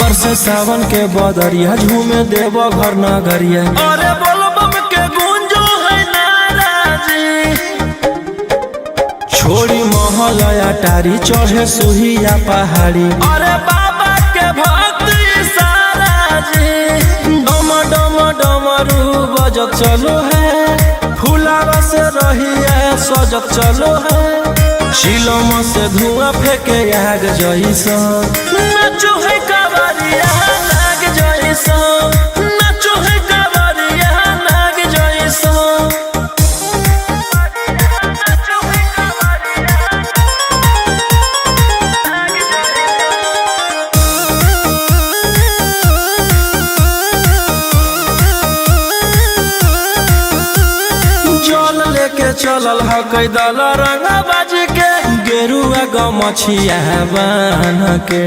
बरसे सावन के बदरिया झूमे देव घर नगरिया। अरे बोलो बम के गूंजो है नाराजी। छोड़ी महल अटारी चढ़े सुहिया पहाड़ी। अरे बाबा के भक्त सारा जी। डम डम डमरू बजत चलो है, फुलावा से रही है सजत चलो है। शिलम से धुआं फेंके आग जैसन, नाचो है कावरिया नाग जैसन। नाचो है कावरिया नाग जैसन। जल लेके चलल है कैदल रंगा बाज के, गेरुआ गमछिया बान के।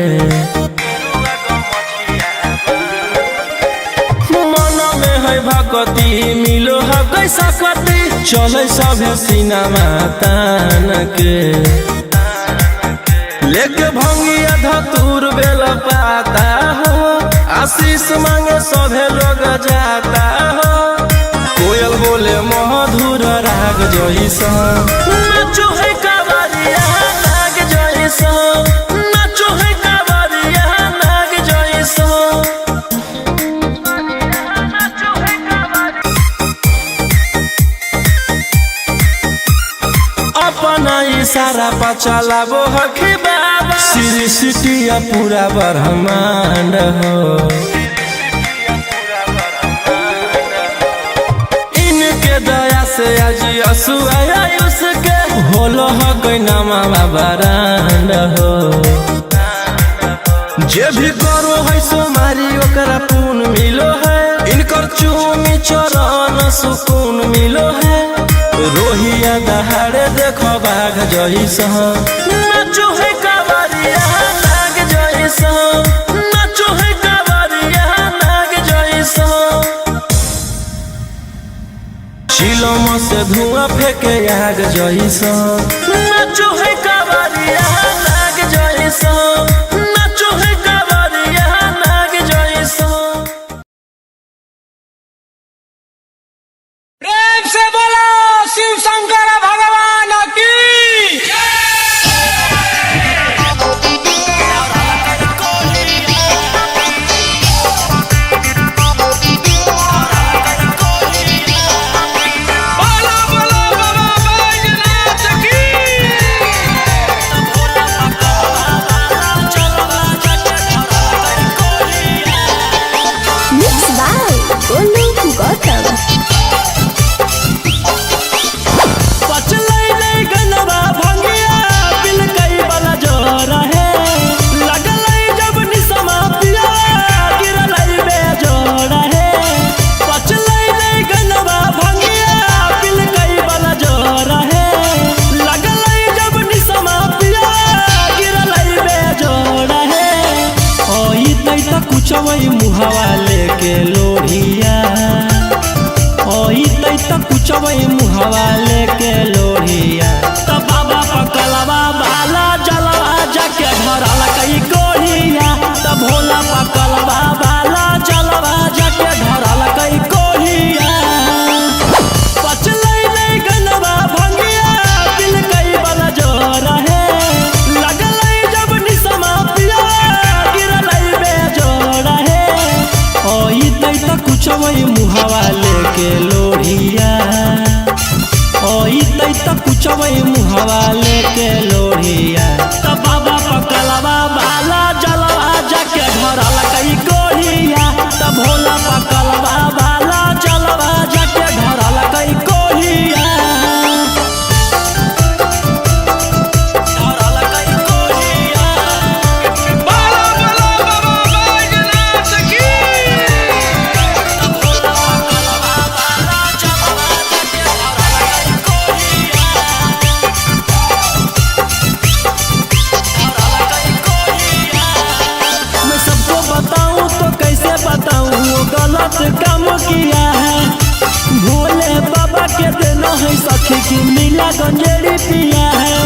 मन में है भक्ति मिलो है कैसा कति, चले सभे सिनेमा तान के। लेके भंगिया धतूर बेल पाता हो, आशीष मांगे सभे लोग जाता हो। कोयल बोले मधुर राग जैसन, नाचो है कावरिया नाग जैसन। नाचो है कावरिया नाग जैसन। अपना इशारा पर चलाबो हखी बाबा, श्री सिटिया पूरा ब्रह्मांड हो। इनके दया से आज असुआ उसके होलो हो कोई नामा बरांड हो। जे भी करो है सोमारी ओकरा पुण्य मिलो है, इनकर चूमी चरण सुकून मिलो है। रोहिया दहाड़े देखो बाघ जैसन, नाचो है कावरिया नाग जैसन। नाचो है कावरिया नाग जैसन। शिलम से धुआं फेंके आग जैसन, नाचो है कावरिया नाग जैसन। नाचो है कावरिया नाग जैसन। प्रेम से बोलो शिव शंकर भगवान की। बोलो बोलो बाबा बैजनाथ की। Mixed by Golu Gautam. पचलै नहीं गनवा भंगिया बिल कई वाला जोर है। लगलै जब निसमा पिया गिरलै बेजोड़ है। पचलै नहीं गनवा भंगिया बिल कई वाला जोर है। लगलै जब निसमा पिया गिरलै बेजोड़ है। ओई तै त कुछवई मुहावा लेके लोढ़िया। ओई तै त कुछवई मुहावा लेके लोढ़िया। त बाबा पकलवा बाला जलवा जाके धरल कई कोढ़िया। त भोला पकलवा बाला जलवा जाके धरल कई कोढ़िया। पचलै नहीं गनवा भंगिया बिल कई वाला जोर है। लगलै जब निसमा पिया गिरलै बेजोड़ है। ओई तै त कुछवई मुहावा लेके लोढ़िया। ओई तै त कुछवई मुहावा लेके लोढ़िया। त बाबा पकलवा बाला जलवा जाके धरल कई कोढ़िया। त भोला पकलवा बाला जलवा जाके धरल कई कोढ़िया। धरल कई कोढ़िया। बोलो बोलो बाबा बैजनाथ की। त भोला पकलवा बाला जलवा जाके धरल कई कोढ़िया। मैं सबको बताऊं तो कैसे बताऊं वो गलत काम किया है। भोले बाबा के देना है सखी की नीला गंजेड़ी पिया है।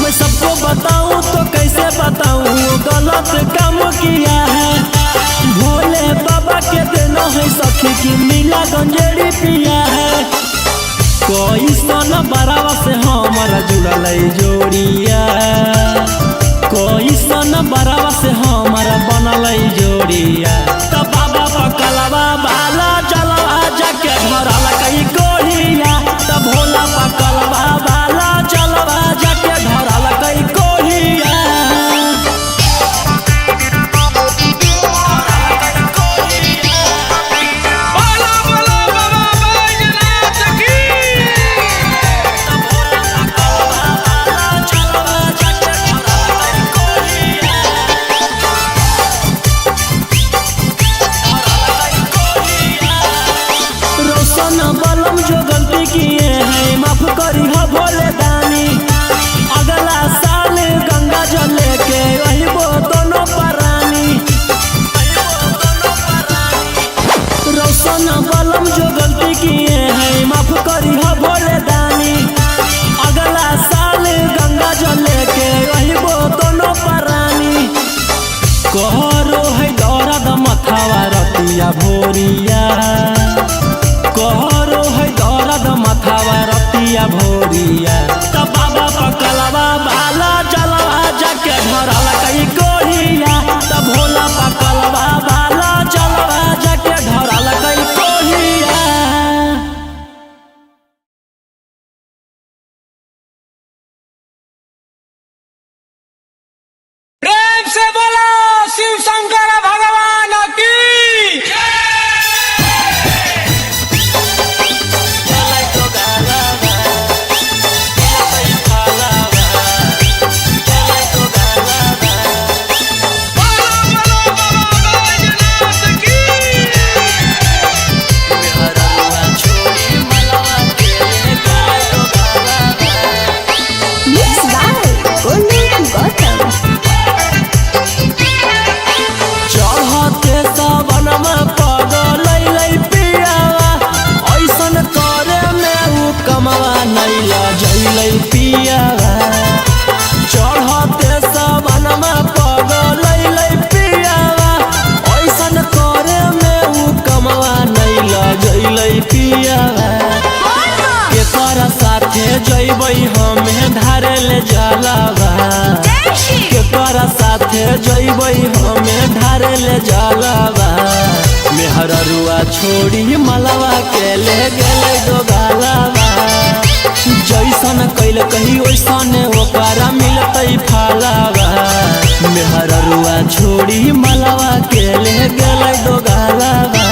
मैं सबको बताऊं तो कैसे बताऊं गलत काम किया है। भोले बाबा के देना है सखी की नीला गंजेड़ी पिया है। कोई सन बरावा से हमारा जुड़ल जोड़िया, कोई सन बरावा से हमारा बनल जोड़िया। तो बाबा पकलवा बाला जलवा जाके धरल कई कोहिया। तो भोला पकलवा बाला जलवा जाके धरल कई कोहिया। बोलो बोलो बाबा बैजनाथ की। रोशन बलम जो गलती किए हैं माफ करी हो भोले दानी। अगला साल गंगा जल लेके वही वो दोनों परानी। रोशन बलम जो गलती किए हैं माफ करी हो भोले दानी। अगला साल गंगा जल लेके वही वो दोनों परानी। कहरो है दौरद मथावा रतिया भोरिया, कहरो है दौरद मथावा रतिया भोरिया। तो बाबा पकलवा बाला जलवा जाके धरल कई कोहिया। तो भोला पकलवा बाला जलवा जाके धरल कई कोहिया। प्रेम से बोलो शिव शंकर भगवान की। बोलो बोलो बाबा बैजनाथ की। Mixed by Golu Gautam. चढ़ते सावन में पगल पियावा, ऐसन करे में उ कमवा नहीं ला जैलै पियावा। चढ़ते सावन में पगल पियावा, ऐसन करे में उ कमवा नहीं ला जैलै पियावा। केकर साथे जैबै हमें धारे ले जलावा, केकर साथे जैबै हमें धारे ले जलावा। मेहररुआ छोड़ी मलवा के ले गेलै दोगालावा। जैसन कैल कही वैसन ओकरा मिलतै फलावा। मेहररुआ छोड़ी मलवा के ले गेलै दोगालावा।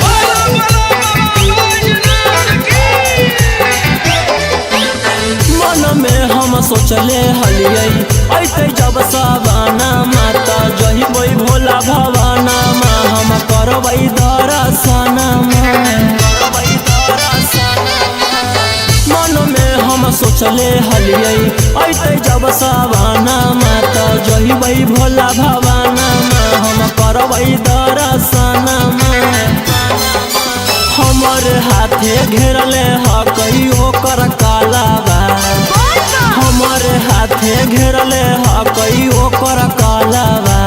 बोलो बोलो बाबा बैजनाथ की। मन में हम सोचले हलियै ऐते जब सवाना माता जहिबै भोला भवाना मा। हम करबै दर्शन मन में हम सोचले हलियै ऐते जब सवाना माता जहिबै भोला भवाना मा। हम करबै दर्शन हमर हाथे घेरले ह कई ओकर कालावा। हमर हाथे घेरले ह कई ओकर कालावा।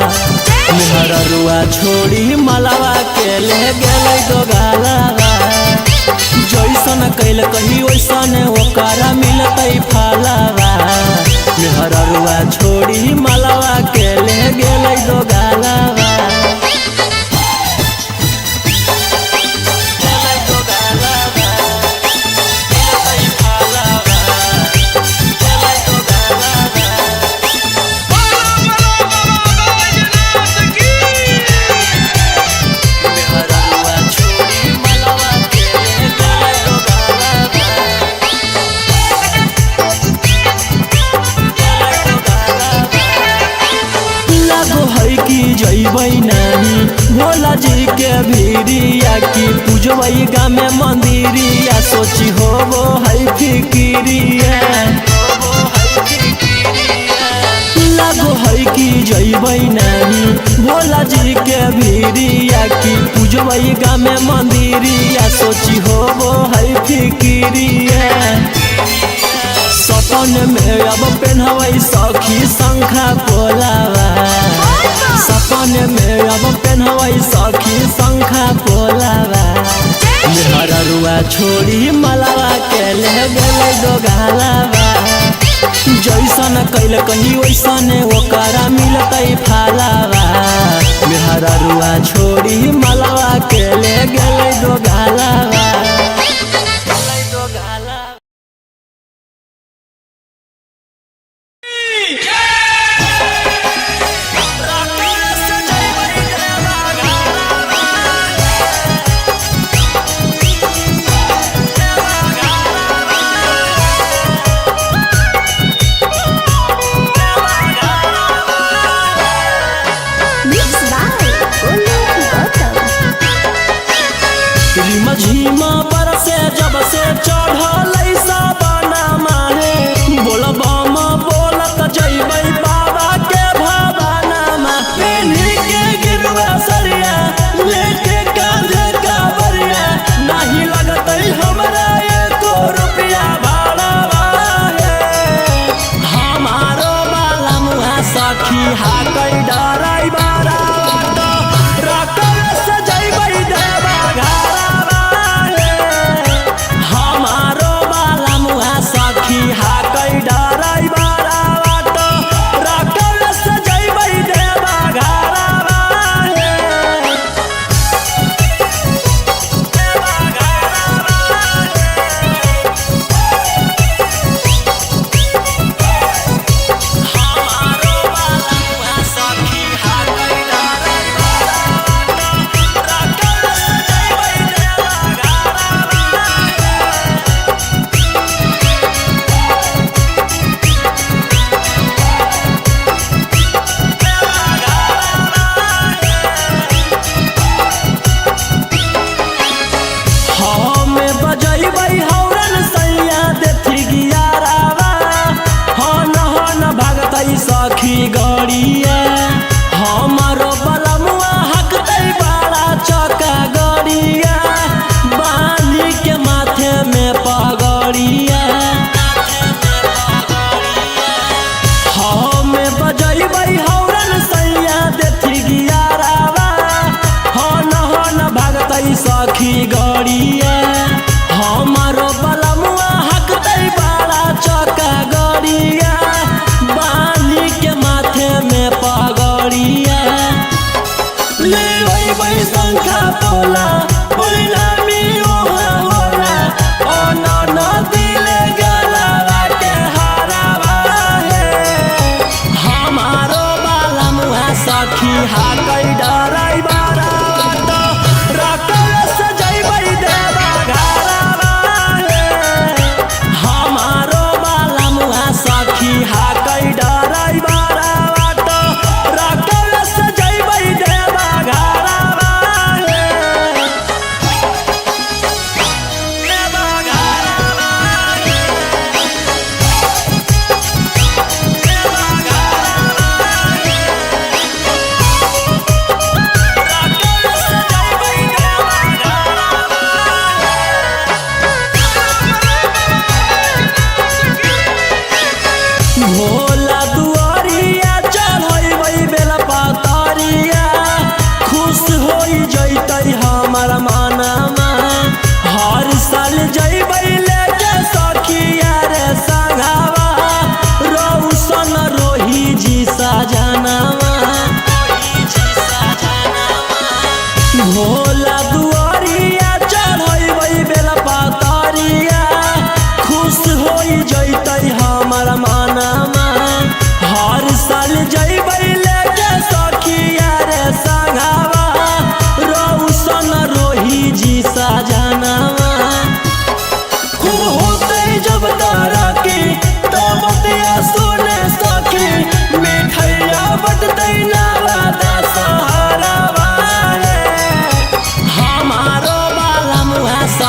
मेहररुआ छोड़ी मलवा के ले गेलै दोगालावा। जैसन कैल कही वैसन ओकरा मिलतै फलावा। मेहररुआ छोड़ी मलवा के ले गेलै दोगालावा। जैबै नहीं भोला जी के भीरिया की पूजबै गामे मंदिरिया। सोची हो वो है फिक्रिया लागो है कि जइबै नहीं भोला जी के भीरिया की पूजबै गामे मंदिरिया सोची हो वो है फिक्रिया सपन में अब पहनबै सखी शंखा पोलावा सपन में अब पहनबै सखी शंखा पोलावा मेहररुआ छोड़ी मलावा के ले गेलै दोगालावा जैसन कैल कहीं वैसन ओकरा मिलतै फालावा मेहररुआ छोड़ी मलावा के ले गेलै दोगालावा Mixed by Golu Gautam. झीमा पर से जब से चढ़ल साबना माहे बोलबम बोलत जइबै बाबा के भवाना मा पेन्ही के गिरवा सरिया लेके कांधे कावरिया नहीं लगतै हमरा एको रुपया भाड़ा हमारो बाला मुहा सखी हाकै डराई बारा रकर से जइबै देवा घरा हमारो बाला मुहा सखी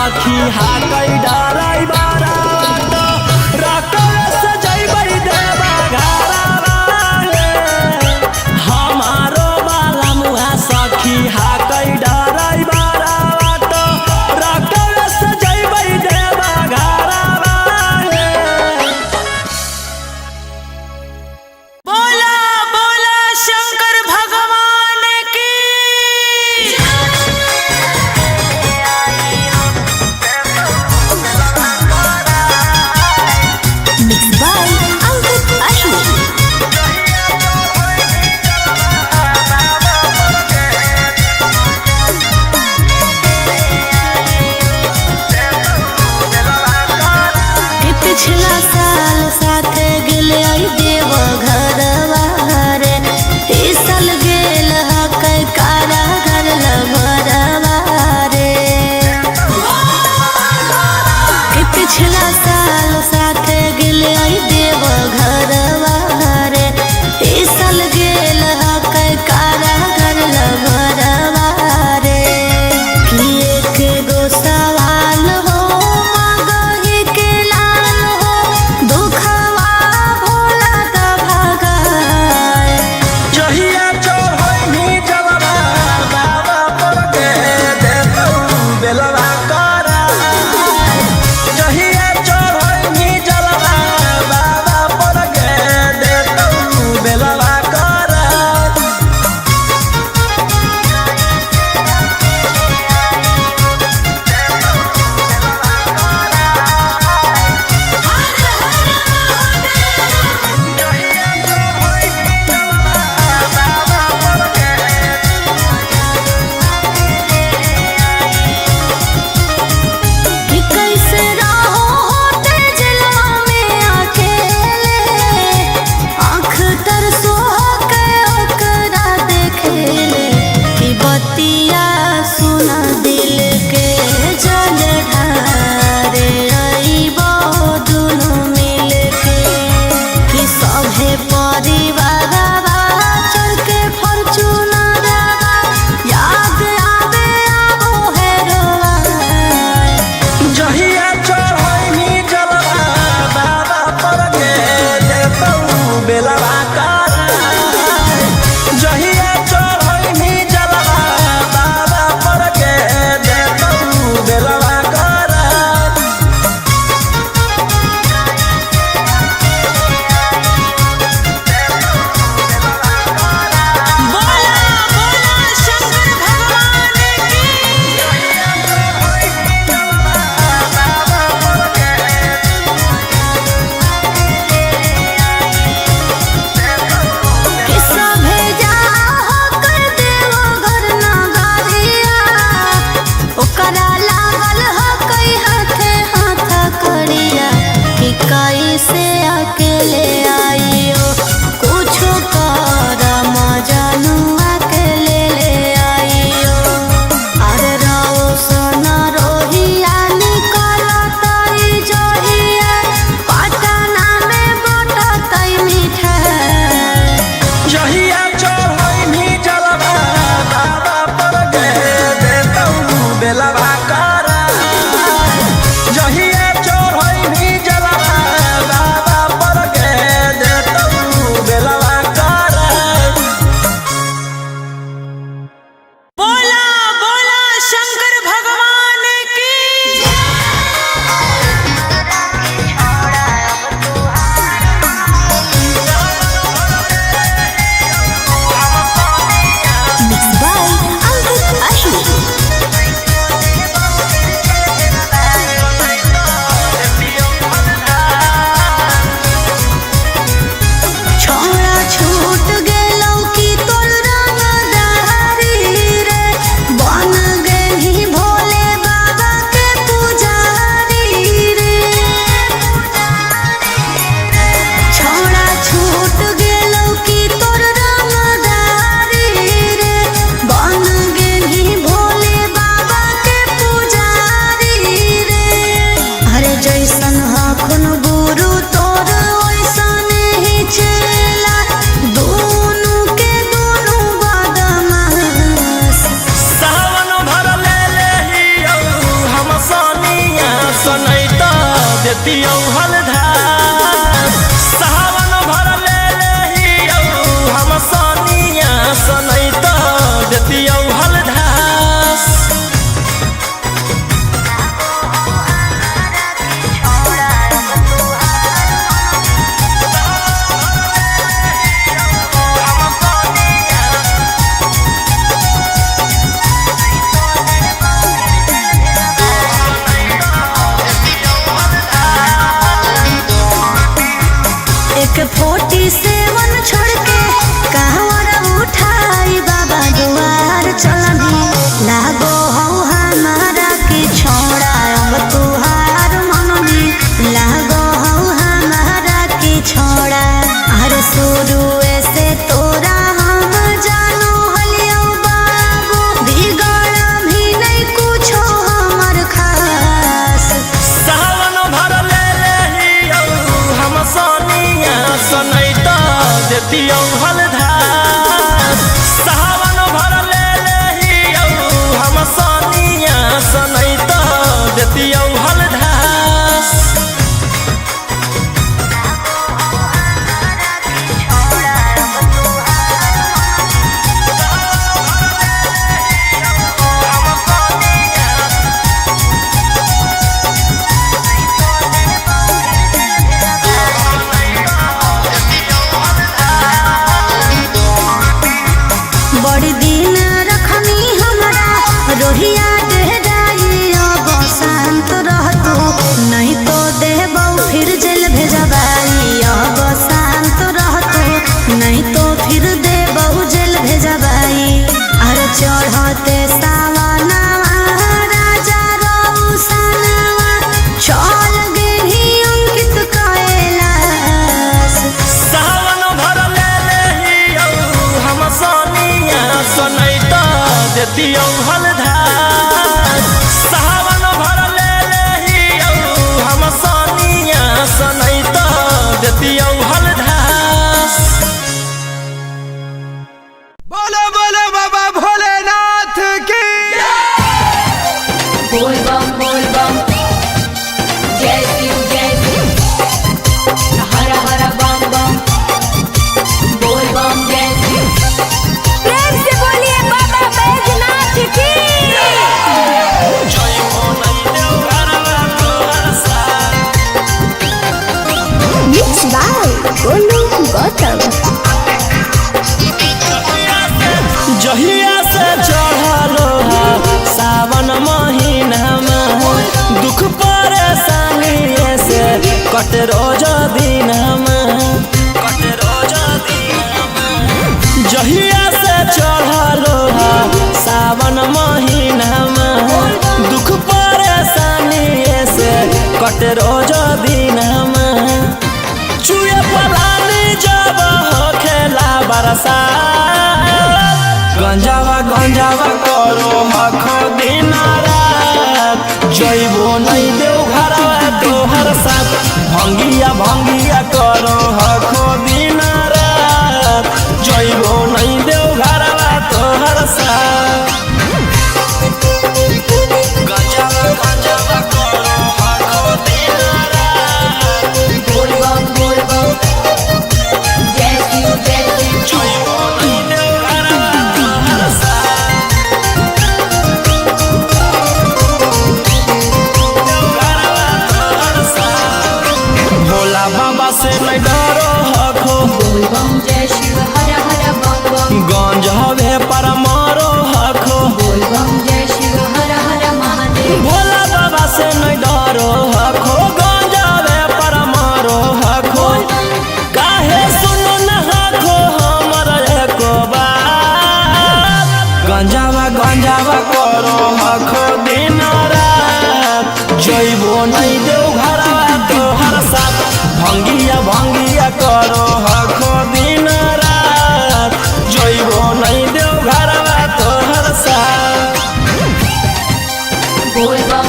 सखी हा कई डराई बारा रकस जइबै देवा घरवा रे हमारो बाला मुहा सखी हा कई डराई बारा रकस जइबै देवा घरवा रे। बोला बोला शंकर भगवान की Mixed by Ankit Ashwin. कि पिछला साल साथे गेले आई देव घरवा रे ई साल गेल हकै कारा घर लभरवा रे कि पिछला साल साथे गेले आई देव घरवा रे ई साल गेल हकै कारा घर लभरवा रे कि एक गो सवाल हो मगही के लाल हो दुखवा भोला द भगाए जहिया चढ़ैनी जलवा बाबा पर के देतौ बेलवा करा जहिया चढ़ैनी जलवा बाबा पर के देतौ बेलवा करा कि कैसे रहो होते जलवा में अकेले आँख तरसो के ओकरा देखेले कि बतिया सुना दिल के जल ढारे अइबो दुनू मिल के कि सभे परिवारवा चढ़ के फॉर्च्यूनरवा याद आवे आबो हेरोवा जहिया चढ़ैनी जलवा बाबा पर के देतौ बेलवा करा जहिया चढ़ैनी जलवा बाबा पर के देतौ बेलवा करा बोला बोला शंकर भगवान की कि सभे जा कर देवो घर नगरिया ओकरा लागल ह कई हाथे हाथ करिया कि कैसे अकेले आइयो कुछो कर मजनुआ के ले आइयो अरे रहो सोना रोहिया निकलतई जहिया पटना में बटतई मिठाई जहिया चढ़ैनी जलवा बाबा पर के देतौ बेलवा करा जहिया चढ़ैनी जलवा बाबा पर के देतौ बेलवा करा बोला बोला शंकर भगवान की Mixed by Ankit Ashwin. छोड़ा छूट गेलौ कि तोर रंगदारी रे बन गेलही भोले बाबा के पुजारी रे छोड़ा छूट गेलौ कि तोर रंगदारी रे बन गेलही भोले बाबा के पुजारी रे अरे जैसन हखुन गुरु तोर ओइसन ही चेला दोनों के दोनों बदमाश सावन भर ले लेहियौ हम सन देतियौ हलधार सावन भर ले लेहियौ हम सनिया सनई त देतियौ हलधार एक 47 छोड़ के कहवर उठाई बाबा दुआर चलनी लागो हौ हमारा के छोड़ा अब तुहार मननी लागो हौ हमारा के छोड़ा अरे शुरू से तोरा हम जानो हलियो बाबू बिगड़ भी नहीं कुछो हमर खास सावन भर ले लेहियौ हम सनिया सनई त देतियौ हलधार सावन भर ले लेहियौ हम सनिया सनई त देतियौ हलधार बड़ी दिन रखनी हमरा रोहिया डेहराई अब शांत रहतू नहीं तो देबौ फिर जेल भेजबाई अब शांत रहतू नहीं तो फिर देबौ जेल भेजबाई अरे चढ़ते सावनवा राजा रौसनवा चल गेली अंकित कैलाश सावन भर ले लेहियौ हम सनिया सनई त देतियौ हलधार सावन भर ले लेहियौ हम सनिया सनई त देतियौ हलधार बोलो बोलो बाबा भोलेनाथ की बोल बम जय शिव हर हर बम बम बोल बम जय शिव प्रेम से बोलिए बाबा बैजनाथ की जय हो नहीं देव घरवा तोहर साथ मिक्स बाय गोलू गौतम जहिया से चढ़लो सावन महीनामा दुख परेशानी से कट रोज दिनमा जहिया से चढ़लो सावन महीनामा दुख परेशानी से कट रोज दिनमा चुए पलानी जब खेला बरसा गंजावा करो हखो दिन रात जइबो नहीं देव घरवा तोहर साथ भंगिया करो हखो दिन रात जइबो नहीं देव घरवा तोहर साथ गंजावा करो हखो दिन रात बोल बम जय शिव जइबो नहीं देव घरवा तोहर साथ भोला बाबा से नहीं डरो हखो बोल बम जय शिव हर हर बम बम गंज हवे पर मारो हखो बोल बम जय शिव हर हर महादेव भोला बाबा से नहीं डरो हखो गंज हवे पर मारो हखो काहे सुनो न हखो हमर एको बात गंजावा करो हखो दिन रात जइबो नहीं देव घरवा तोहर साथ भंगिया करो हखो दिन रात जइबो नहीं देव घरवा तोहर साथ बोल बम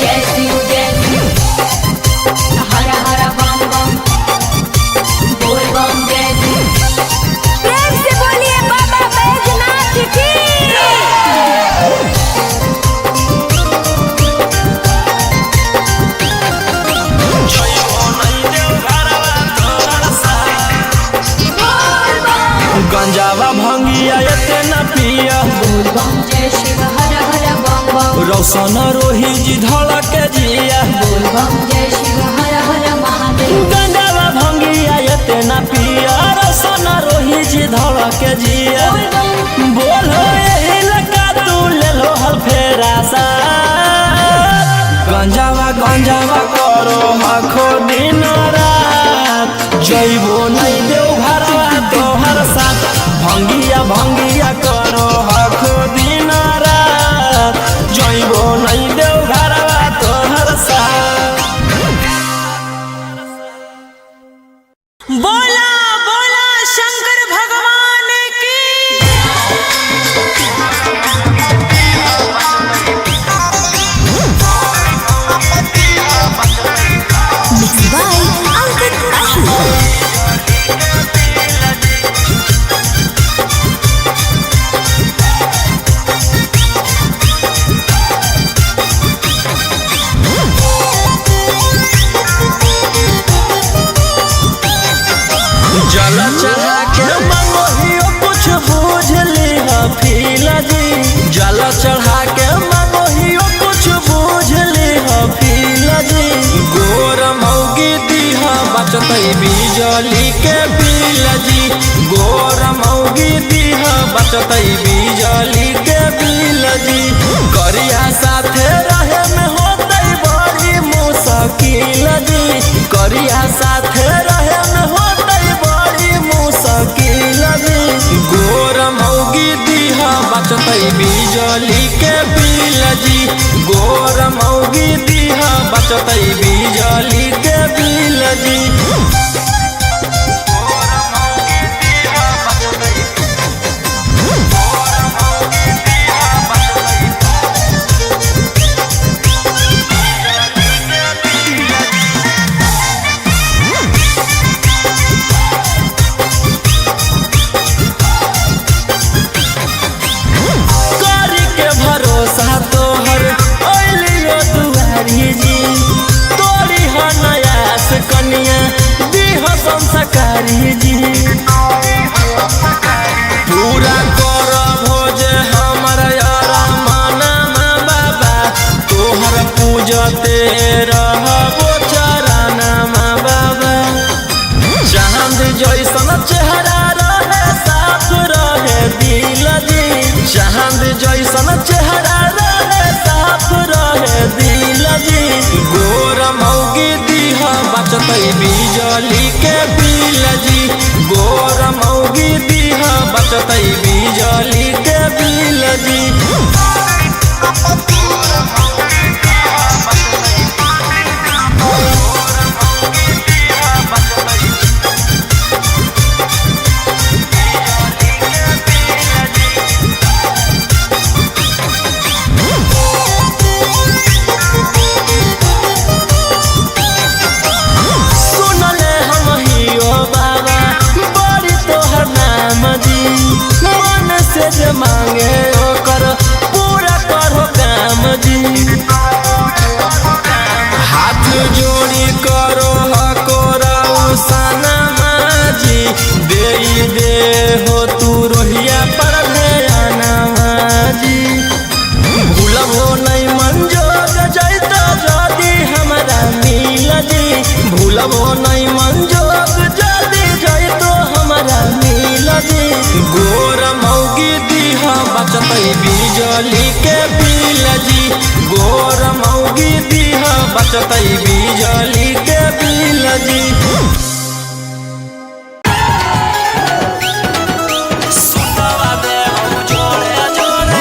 जय शिव हर हर बम बम बोल बम जय शिव प्रेम से बोलिए बाबा बैजनाथ की गांजावा भंगिया एते न पिया बोल बम जय शिव हर हर बम बम रौशन रोही जी धड़क जिया बोल बम जय शिव हर हर महादेव गांजावा भंगिया एते न पिया रौशन रोही जी धड़क जिया बोल बम बोलो यही लगा तू ले लो हल फेरा सा गंजावा करो आखो दिन रात जइबो नहीं देव घरवा तोहर साथ भंगिया करो आखो दिन रात जइबो नहीं देव घरवा तोहर साथ बोला बोला शंकर भगवान की Mixed by Ankit Ashur. जल चढ़ा के मंगोहियो कुछ बूझ लिहा फीला जी जल चढ़ा के मंगोहियो कुछ बूझ लिहा फीला जी गोर मौगी दीहा बचतै बिजली के बिल जी गोर मौगी दीहा बचतै बिजली के बिल जी करिया साथे रहे में होतै बड़ी मुश्किल जी करिया साथे रहे में होतै बड़ी मुश्किल जी गोर मौगी दीहा बचतै बिजली के बिल जी गोर मौगी दीहा बचतै बिजली के बिल जी करी के भरोसा तोहर ओलियो दुआरी जी तोरी हो नयास कनिया दीह संस्कारी जी पूरा कर भोज हमर यारा माना बाबा तोहर पूजते रहबो चराना बाबा चांद जैसन चेहरा रहे साफ रहे दिल जी चांद जैसन चेहरा रहे साफ रहे दिल जी गोर मौगी दीहा बचतै बिजली के बिल जी गोर मौगी दीहा बचतै बिजली के बिल जी सुनले हम हियो बाबा बड़ी तोहर नाम जी मन से जे मांगे ओकर पूरा करो काम जी हाथ जोड़ी करो हकोरा सनमा जी दे हो तू रोहिया पर ध्याना जी भूलबो नहीं मंजोग जैत जदी हमरा मिल जी भूलबो नहीं मंजोग जदी जैतो हमरा मिल जी गोर मौगी दीहा बचतै बिजली के बिल जी गोर मौगी दीहा बचतै बिजली के बिल जी सुतवा दे जोड़े जोड़े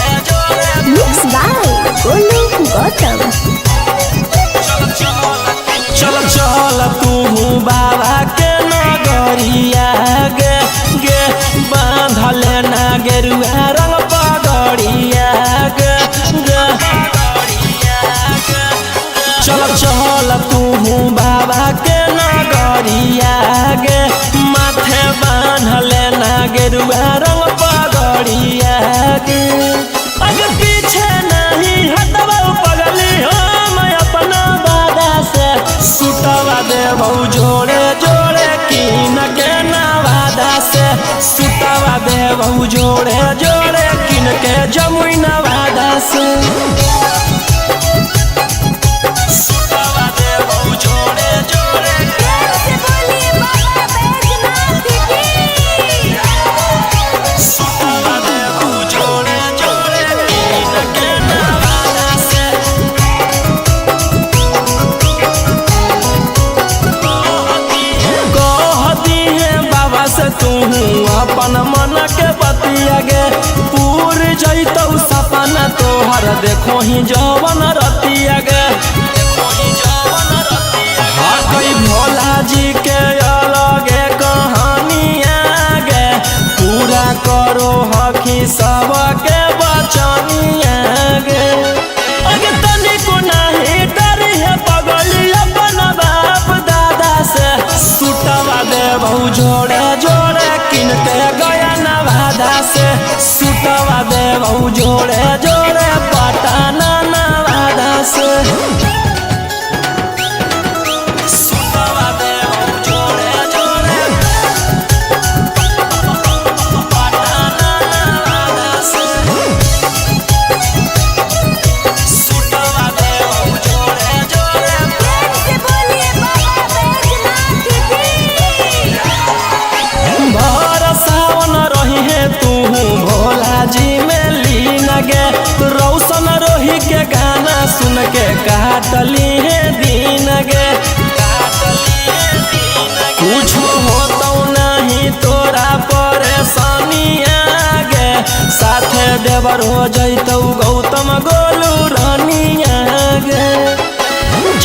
Mixed by Golu Gautam. चल चल तू बाबा के नगरिया गे गे बांधले ना गेरुआ रंग पगड़िया गे गे चल चल तू बाबा के नगरिया गे माथे बांधले ना गेरुआ रंग पगड़िया गे आगे पीछे नहीं हट बहु जोड़े जोड़े किन के नवादा से सुतवा दे बहु जोड़े जोड़े किन के जमुई नवादा से सुतवा दे बहु जोड़े जोड़े सुतवा दे बहु जोड़े जोड़े किन के नवादा से कहती है बाबा से तू अपन मन के बतिया गे पूर जैतौ सपना तोहर देखो ही जवन रतिया गे हकई भोला जी के अलगे कहानिया गे पूरा करो हकी सबके बचनिया गे अगे तनिको नाही डरी है पगली अपन बाप दादा से सुतवा दे बहु जोड़े जोड़े किन के गया नवादा से सुतवा दे बहु जोड़े जोड़े पटना नवादा से सुतवा दे बहु जोड़े जोड़े पटना नवादा से सुतवा दे बहु जोड़े जोड़े सावन रही है तू भोला जी में लीन गे रौशन रोही के गाना सुन के काटली है दिन गे कुछ होता नहीं तोरा परेशानिया गे साथे देवर हो जैतौ गौतम गोलू रानिया गे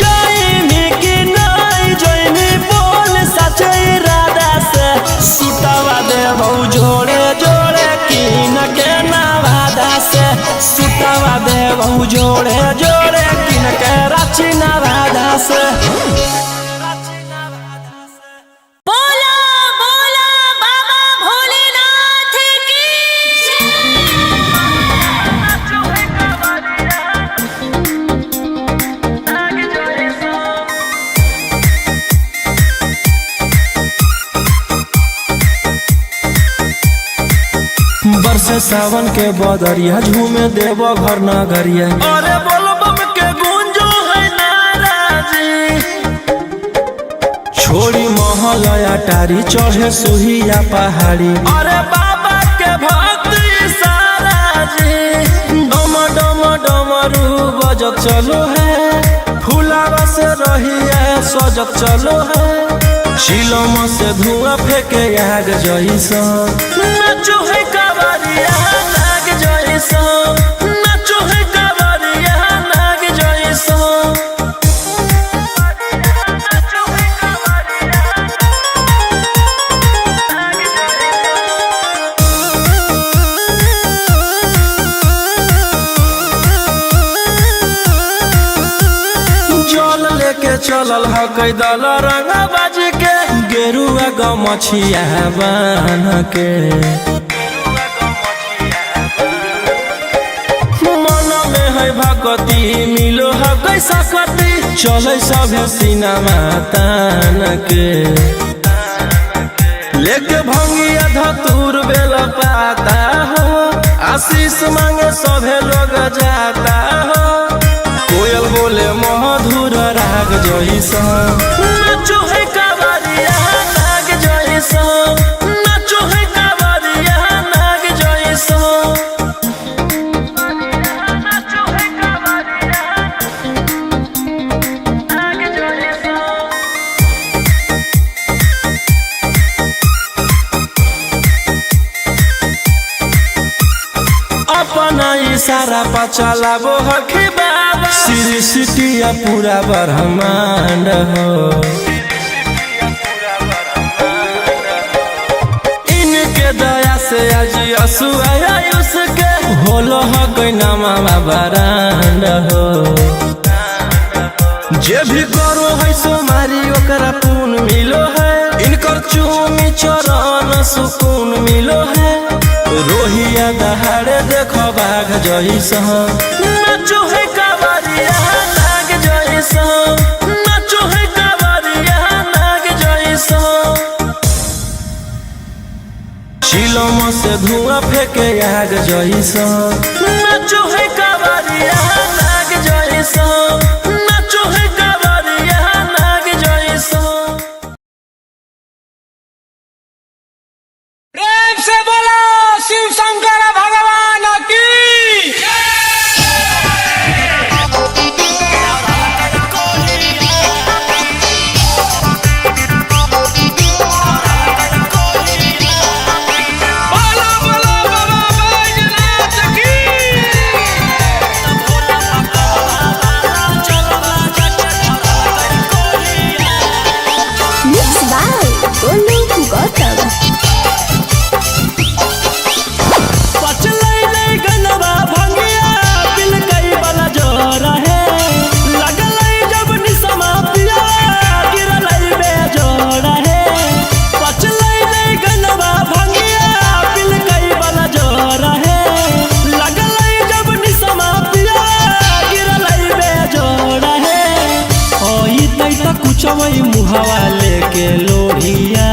जयमी की नहीं जयमी बोल सचे राधा से सुतवा दे बहु जोड़े जोड़े किन के नवादा से सुतवा दे बहु जोड़े जोड़े किन के रांची नवादा से बोला बोला बाबा भोलेनाथ की बरसे सावन के बदरिया झूमे देव घर नगरिया अरे बोलो बम के गूंजो है नाराजी छोड़ी महल अटारी चढ़े सुहिया पहाड़ी अरे बाबा के भक्त सारा जी डम डम डमरू बजत चलो है फुलावा से रही है सजत चलो है शिलम से धुआं फेंके आग जैसा नाचो है कावरिया नाग जैसा नाचो है कावरिया नाग जैसा जल लेके चलल ह कैदल रंगा बाज के गेरुआ गमछिया बान के मन में है भगती मिलो है कैसा कती चले सभे सिनेमा तान के लेके भंगिया धतूर बेल पाता हो आशीष मांगे सभे लोग जाता हो कोयल बोले मधुर राग जैसा नाचो है कावरिया नाग जैसा नाचो है कावरिया नाग जैसा अपना इशारा पर चलाबो हखी बाबा श्री सिटिया पूरा ब्रह्मांड हो इनके दया से आज असु आयुष के होलो ह कोई नामा बरांड हो जे भी करो है सोमारी ओकरा पुण्य मिलो है इनकर चूमी चरण सुकून मिलो है रोहिया दहाड़े देखो बाघ जैसा नाचो है कावरिया नाग जैसा नाचो है कावरिया चिलम से धुआं फेंके आग जैसा नाचो है कावरिया नाग जैसा नाचो है कावरिया नाग जैसा। प्रेम से बोलो शिव शंकर भगवान की। बोलो बोलो बाबा बैजनाथ की। Mixed by Golu Gautam. पचलै नै गनवा भंगिया पिल कई वाला जोरा है लगलै जब निसमा पिया गिरलै बेजोड़ा है। पचलै नै गनवा भंगिया पिल कई वाला जोरा है लगलै जब निसमा पिया गिरलै बेजोड़ा है। ओई तै त कुछवै मुहावा लेके लोढ़िया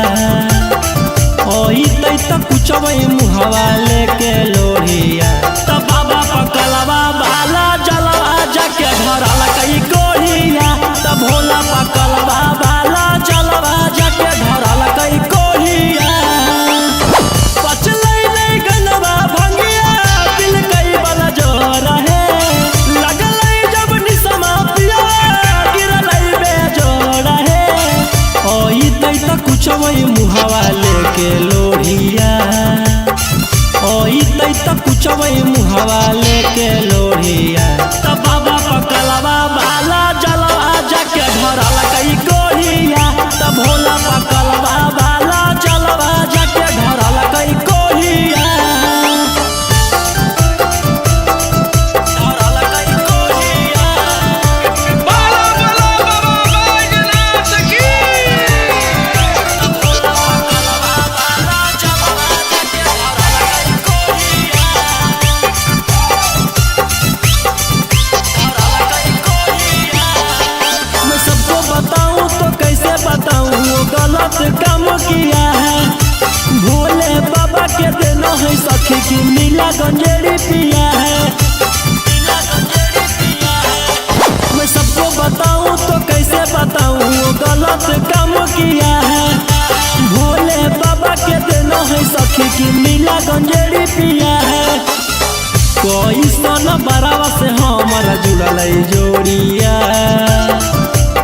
ओई तै त कुछवै मुहावा लेके लोढ़िया त बाबा पकलवा बाला जलवा जाके धरल कई कोढ़िया त भोला पकलवा बाला जलवा जाके धरल कई कोढ़िया। पचलै नै गनवा भंगिया पिल कई वाला जोरा है लगलै जब निसमा पिया गिरलै बेजोड़ा है। ओई तै त कुछवै मुहावा लेके लोढ़िया ओई तै त कुछवै मुहावा लेके लोढ़िया त बाबा पकलवा बाला जलवा जाके धरल कई कोढ़िया त भोला पकलवा बाला जलवा जाके धरल कई कोढ़िया। धरल कई कोढ़िया बोलो बोलो बाबा बैजनाथ की। मैं सबको बताऊं तो कैसे बताऊं वो गलत काम किया है। भोले बाबा के देना है सखी की नीला गंजेड़ी पिया है। मैं सबको बताऊं तो कैसे बताऊं वो गलत काम किया है। भोले बाबा के देना है सखी की नीला गंजेड़ी पिया है। कोई सन बरावा से हमारा जुड़ल जोड़िया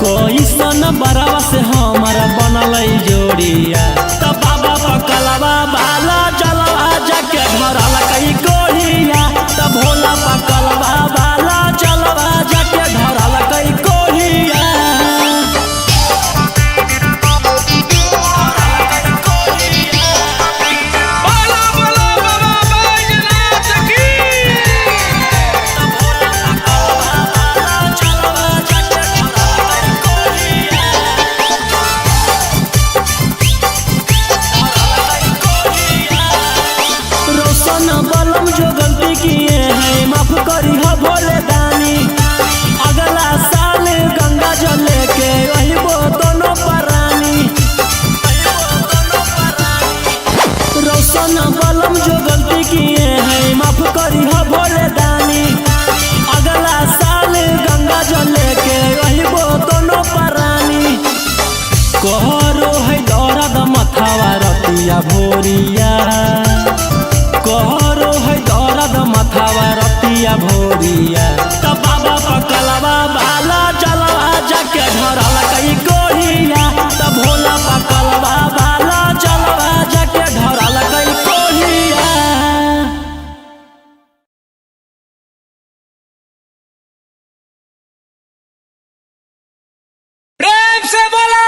कोई सन बरावा से हमारा बनल जोड़िया त बाबा पकलवा बाला जलवा जाके धरल कई कोढ़िया त भोला पकलवा बाला जलवा जाके धरल कई कोढ़िया। बोलो बोलो बाबा बैजनाथ की। रोशन बलम जो गलती किए हैं माफ करी हो भोले दानी। अगला साल गंगा जल लेके वही वो दोनों परानी। रोशन बलम जो गलती किए हैं माफ करी हो भोले दानी। अगला साल गंगा जल लेके वही वो दोनों परानी। कहरो है दर्द मथावा रतिया भोरिया कहरो है दर्द मथावा रतिया भोरिया त बाबा पकलवा बाला जलवा जाके धरल कई कोढ़िया त भोला पकलवा बाला जलवा जाके धरल कई कोढ़िया। प्रेम से बोलो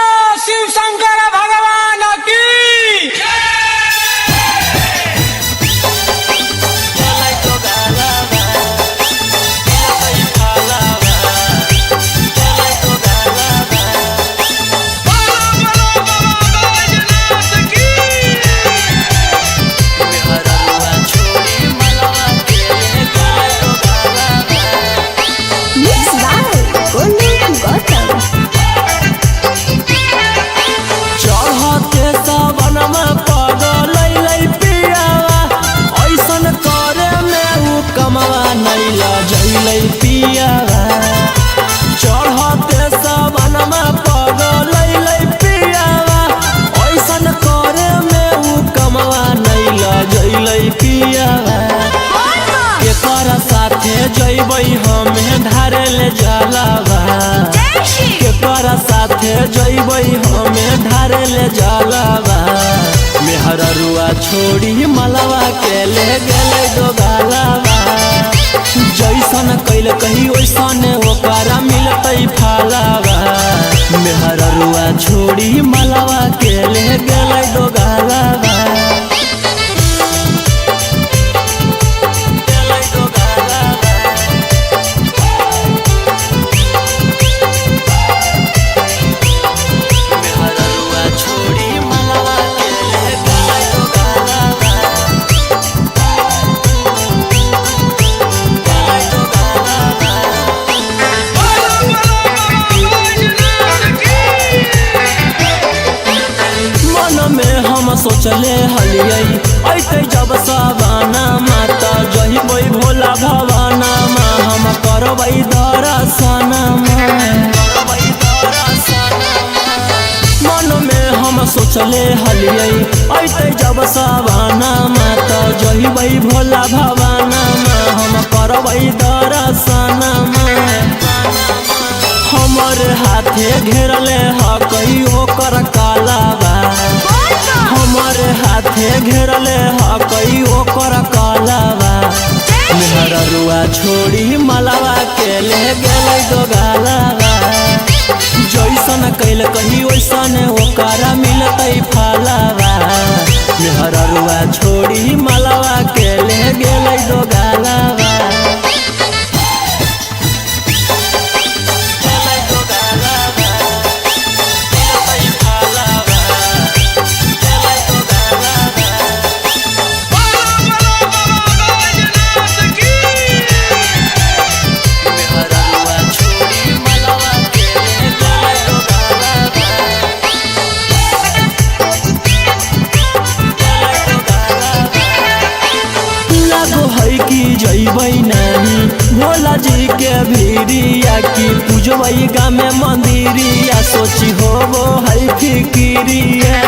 शिव शंकर भगवान की। बोलो जइबई हमें ढारे ले जलावा केकरा साथे जइबई हमें ढारे ले जलावा मेहररुआ छोड़ी मलवा के ले गेले दो गालावा जैसन कैल कही वैसन ओकरा मिलतई फालावा मेहररुआ छोड़ी मलवा के ले गेले दो गालावा सोचले हलियई ऐते जब सवाना माता जहिबई भोला भवाना मा हम करबई दर्शन मन में हम सोचले हलियई ऐते जब सवाना माता जहिबई भोला भवाना मा हम करबई दर्शन हमर हाथे घेरले ह कई ओकर कालावा हमर हाथे घेरले ह कई ओकर कालावा मेहररुआ छोड़ी मलवा के ले गेले दो गालावा जैसन कैल कही वैसन ओकरा मिलतई फालावा मेहररुआ छोड़ी मलवा के ले गेले दो गालावा जइबई नहीं भोला जी के भीरिया की पूजबई गामे मंदिरिया सोची होबो है फिकिरिया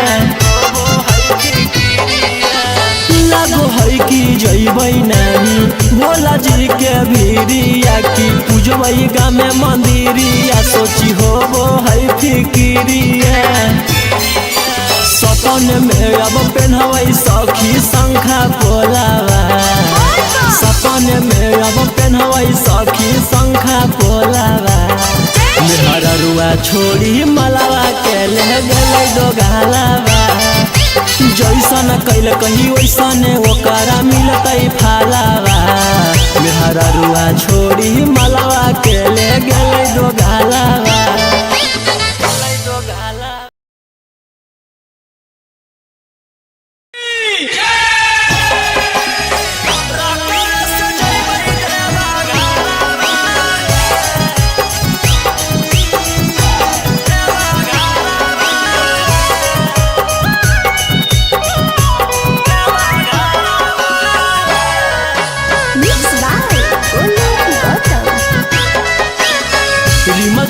लागो है कि जइबई नहीं भोला जी के भीरिया की पूजबई गामे मंदिरिया सोची होबो है फिकिरिया सपन में अब पेन्हवई सखी शंखा पोलावा सपन में अब पेन्हवई सखी शंखा पोलावा मेहररुआ छोड़ी मलवा के ले गेले दो गालावा जैसन कैल कही वैसन ओकरा मिलतई फालावा मेहररुआ छोड़ी मलवा के ले गेले दो गालावा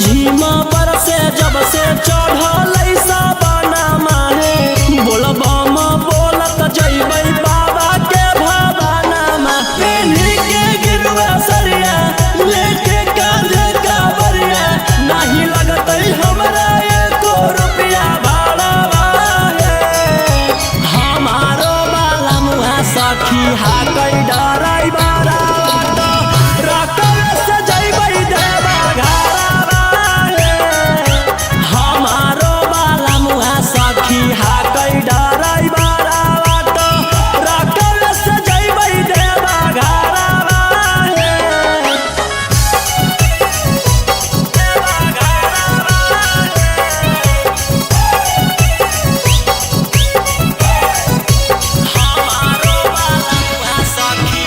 झीमा पर से जब से चढ़ल साबना माहे बोलबम बोलत जइबई बाबा के भवाना मा पेन्ही के गिरवा सरिया लेके कांधे कावरिया नहीं लगतई हमरा एको रुपया भाड़ा हमारो बाला मुहा सखी हा कई डराई बारा सखी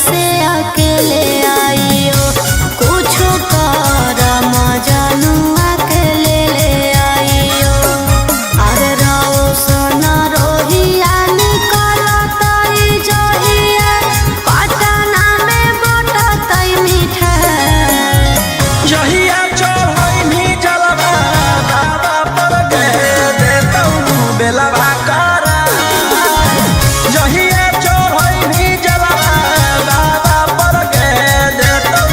ऐसे अकेले आइयो कुछ कर मजानू अकेले ले आइयो अरे रहो सोना रोहिया निकलतई जहिया पटना में बटतई मिठाई जहिया चढ़ैनी जलवा बाबा पर गए देतौ बेलवा करा जहिया चढ़ैनी जलवा बाबा पर गए देतौ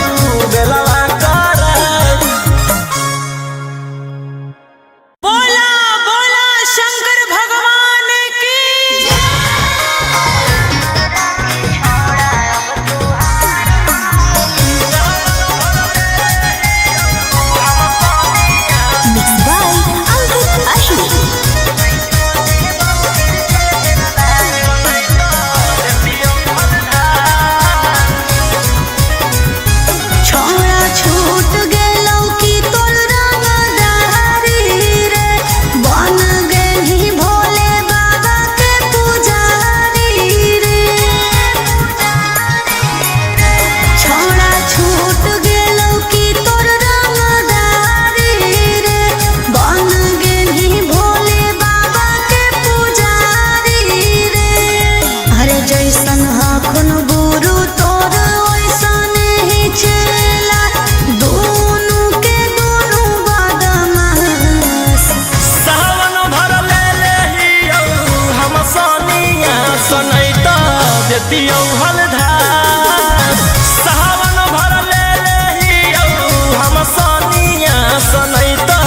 बेलवा करा बोला बोला शंकर भगवान की Mixed by Ankit Ashmi. छोड़ा छूट गेलौ की तोर रंगदारी रे बन गेली भोले बाबा के पुजारी रे छोड़ा छूट गेलौ की तोर रंगदारी रे बन गेली भोले बाबा के पुजारी रे अरे जैसन हखुन गुरु तोर ओइसन ही चेला दोनों के दोनों बदमाश सावन भर ले लेहियौ हम सोनिया सनैता देतियौ हलधार सावन भर ले लेहियौ हम सोनिया सनैता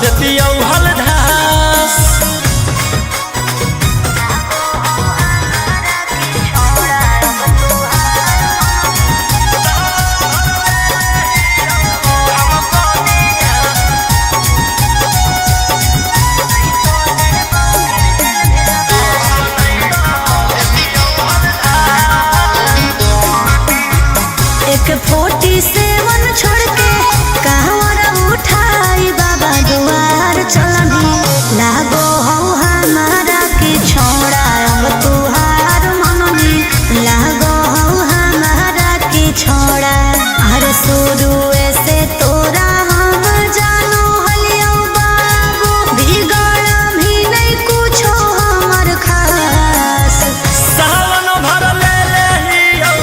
देतियौ हलधार एक 47 छोड़ के कहवर उठाई बाबा दुआर चलनी लागो हो हमारा की छोड़ा अब तुहार मननी लागो हो हमारा की छोड़ा अरे शुरू से तोरा हम जानो हलियो बाबू बिगड़ भी नहीं कुछो हमर खास सावन भर ले लेहियौ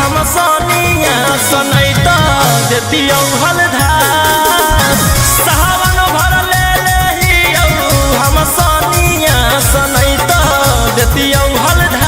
हम सोनिया सनैता देतियौ हलधार सावन भर ले लेहियौ हम सोनिया सनैता देतियौ हलधार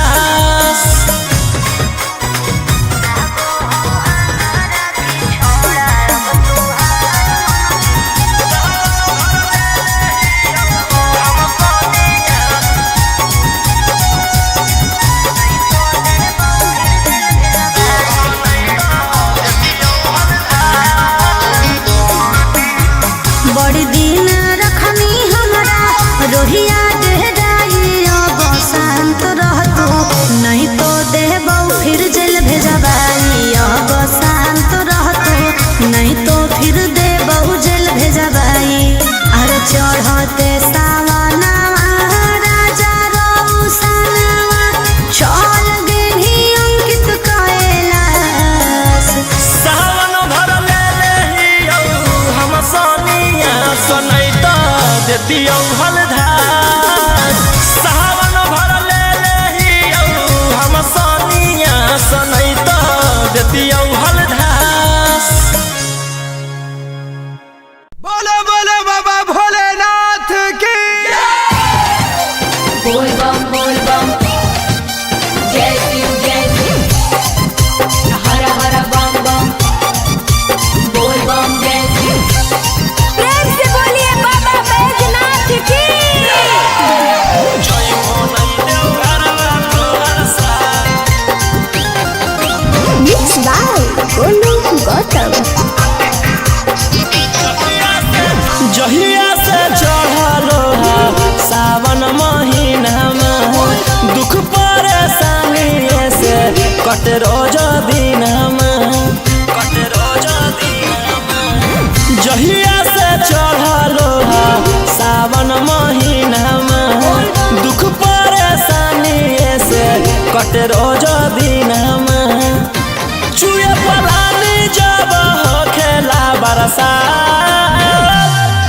बड़ी दिन रखनी हमरा रोहिया डेराई अब शांत रहतो नहीं तो देबौ फिर जेल भेजबाई अब शांत रहतो नहीं तो फिर देबौ जेल भेजबाई अरे चढ़ते सावनवा राजा रौसनवा चल गेली अंकित कैलाश सावन भर ले लेहियौ हम सोनिया सनैता देतियौ हलधार सावन भर ले लेहियौ हम सोनिया सनैता देतियौ हलधार बोलो बोलो बाबा भोलेनाथ की बोल बम जय शिव हर हर बम बम बोल बम जय शिव प्रेम से बोलिए बाबा बैजनाथ की जय मोनई देव घरवा तोहर सा Mixed by Golu Gautam. जहिया से चढ़लो सावन महीना में दुख परेशानी से कट रोज दिन कट रोज दिन जहिया से चढ़लो सावन महीना में दुख परेशानी से कट रोज दिन साथ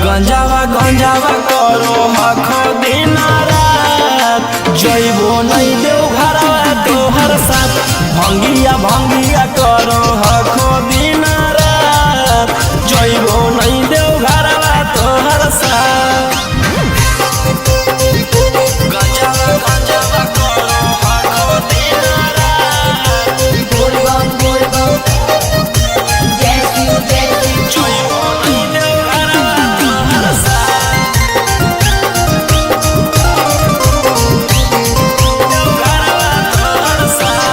गंजावा गंजावा करो हखो दिन रात जइबो नहीं देव घरवा तोहर साथ भंगिया भंगिया करो हखो दिन रात जइबो नहीं देव घरवा तोहर साथ गंजावा गंजावा करो हखो दिन रात बोल बम जय शिव जइबो नहीं देव घरवा तोहर साथ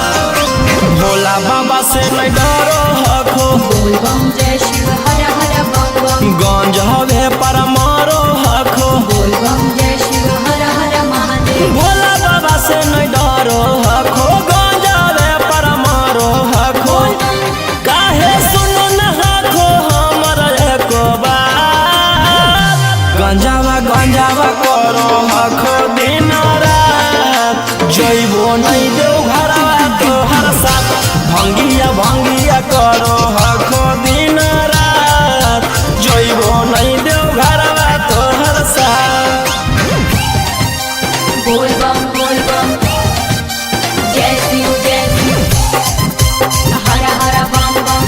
भोला बाबा से नहीं डरो हखो बोल बम जय शिव हर हर बम बम गंज हवे पर मारो हखो बोल बम जय शिव हर हर महादेव भोला बाबा से नहीं डरो हखो गंज हवे पर मारो हखो काहे सुनो न हखो हमर एको बात गंजावा गंजावा करो हखो दिन रात जइबो नहीं देव घरवा तोहर साथ भंगिया भंगिया करो हखो दिन रात जइबो नहीं देव घरवा तोहर साथ बोल बम जय शिव हर हर बम बम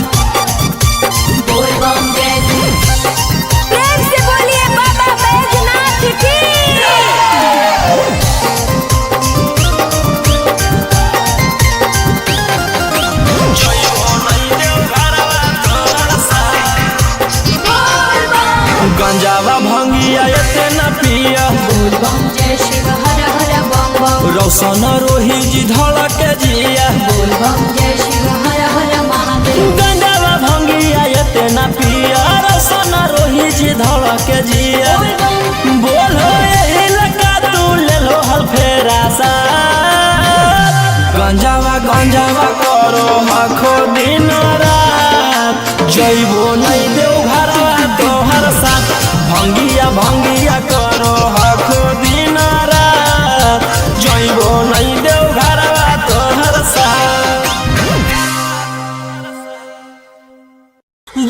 बोल बम जय शिव प्रेम से बोलिए बाबा बैजनाथ की जइबो नहीं देव घरवा तोहर साथ गंजावा भंगिया एते न पिया बोल बम जय शिव हर हर बम बम रौशन रोही जी धड़क जिया बोल बम जय शिव हर हर महादेव गंजावा भंगिया एते न पिया रौशन रोही जी धड़क जिया बोलो यही लगा तू ले लो हल फेरा सा गंजावा गंजावा करो हखो दिन रात जइबो नहीं देव घरवा तोहर साथ भंगिया भंगिया करो हखो दिन रात जइबो नहीं देव घरवा तोहर साथ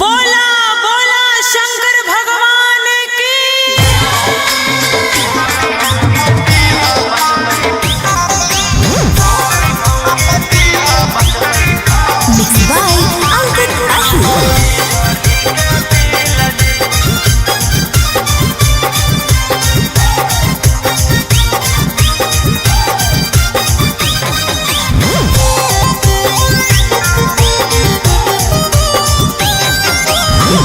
बोला बोला शंकर भगवान की Mixed by Ankit Ashu.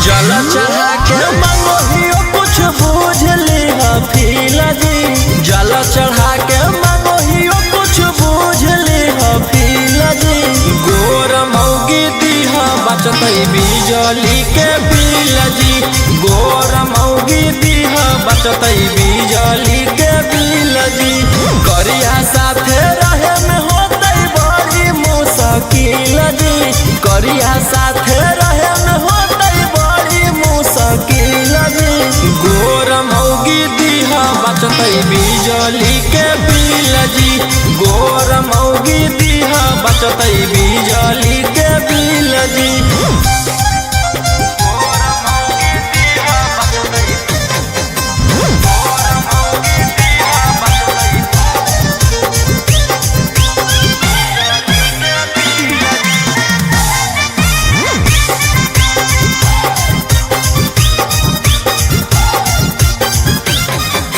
जल चढ़ा के मंगोहियो कुछ बूझ लिहा फीला जी जल चढ़ा के मंगोहियो कुछ बूझ लिहा फीला जी गोर मौगी दीहा बचतई बिजली के बिल जी गोर मौगी दीहा बचतई बिजली के बिल जी करिया साथे रहे में होतई बड़ी मुश्किल जी करिया साथे रहे में होतई बड़ी मुश्किल जी गोर मौगी दीहा बचतई बिजली के बिल जी गोर मौगी दीहा बचतई बिजली के बिल जी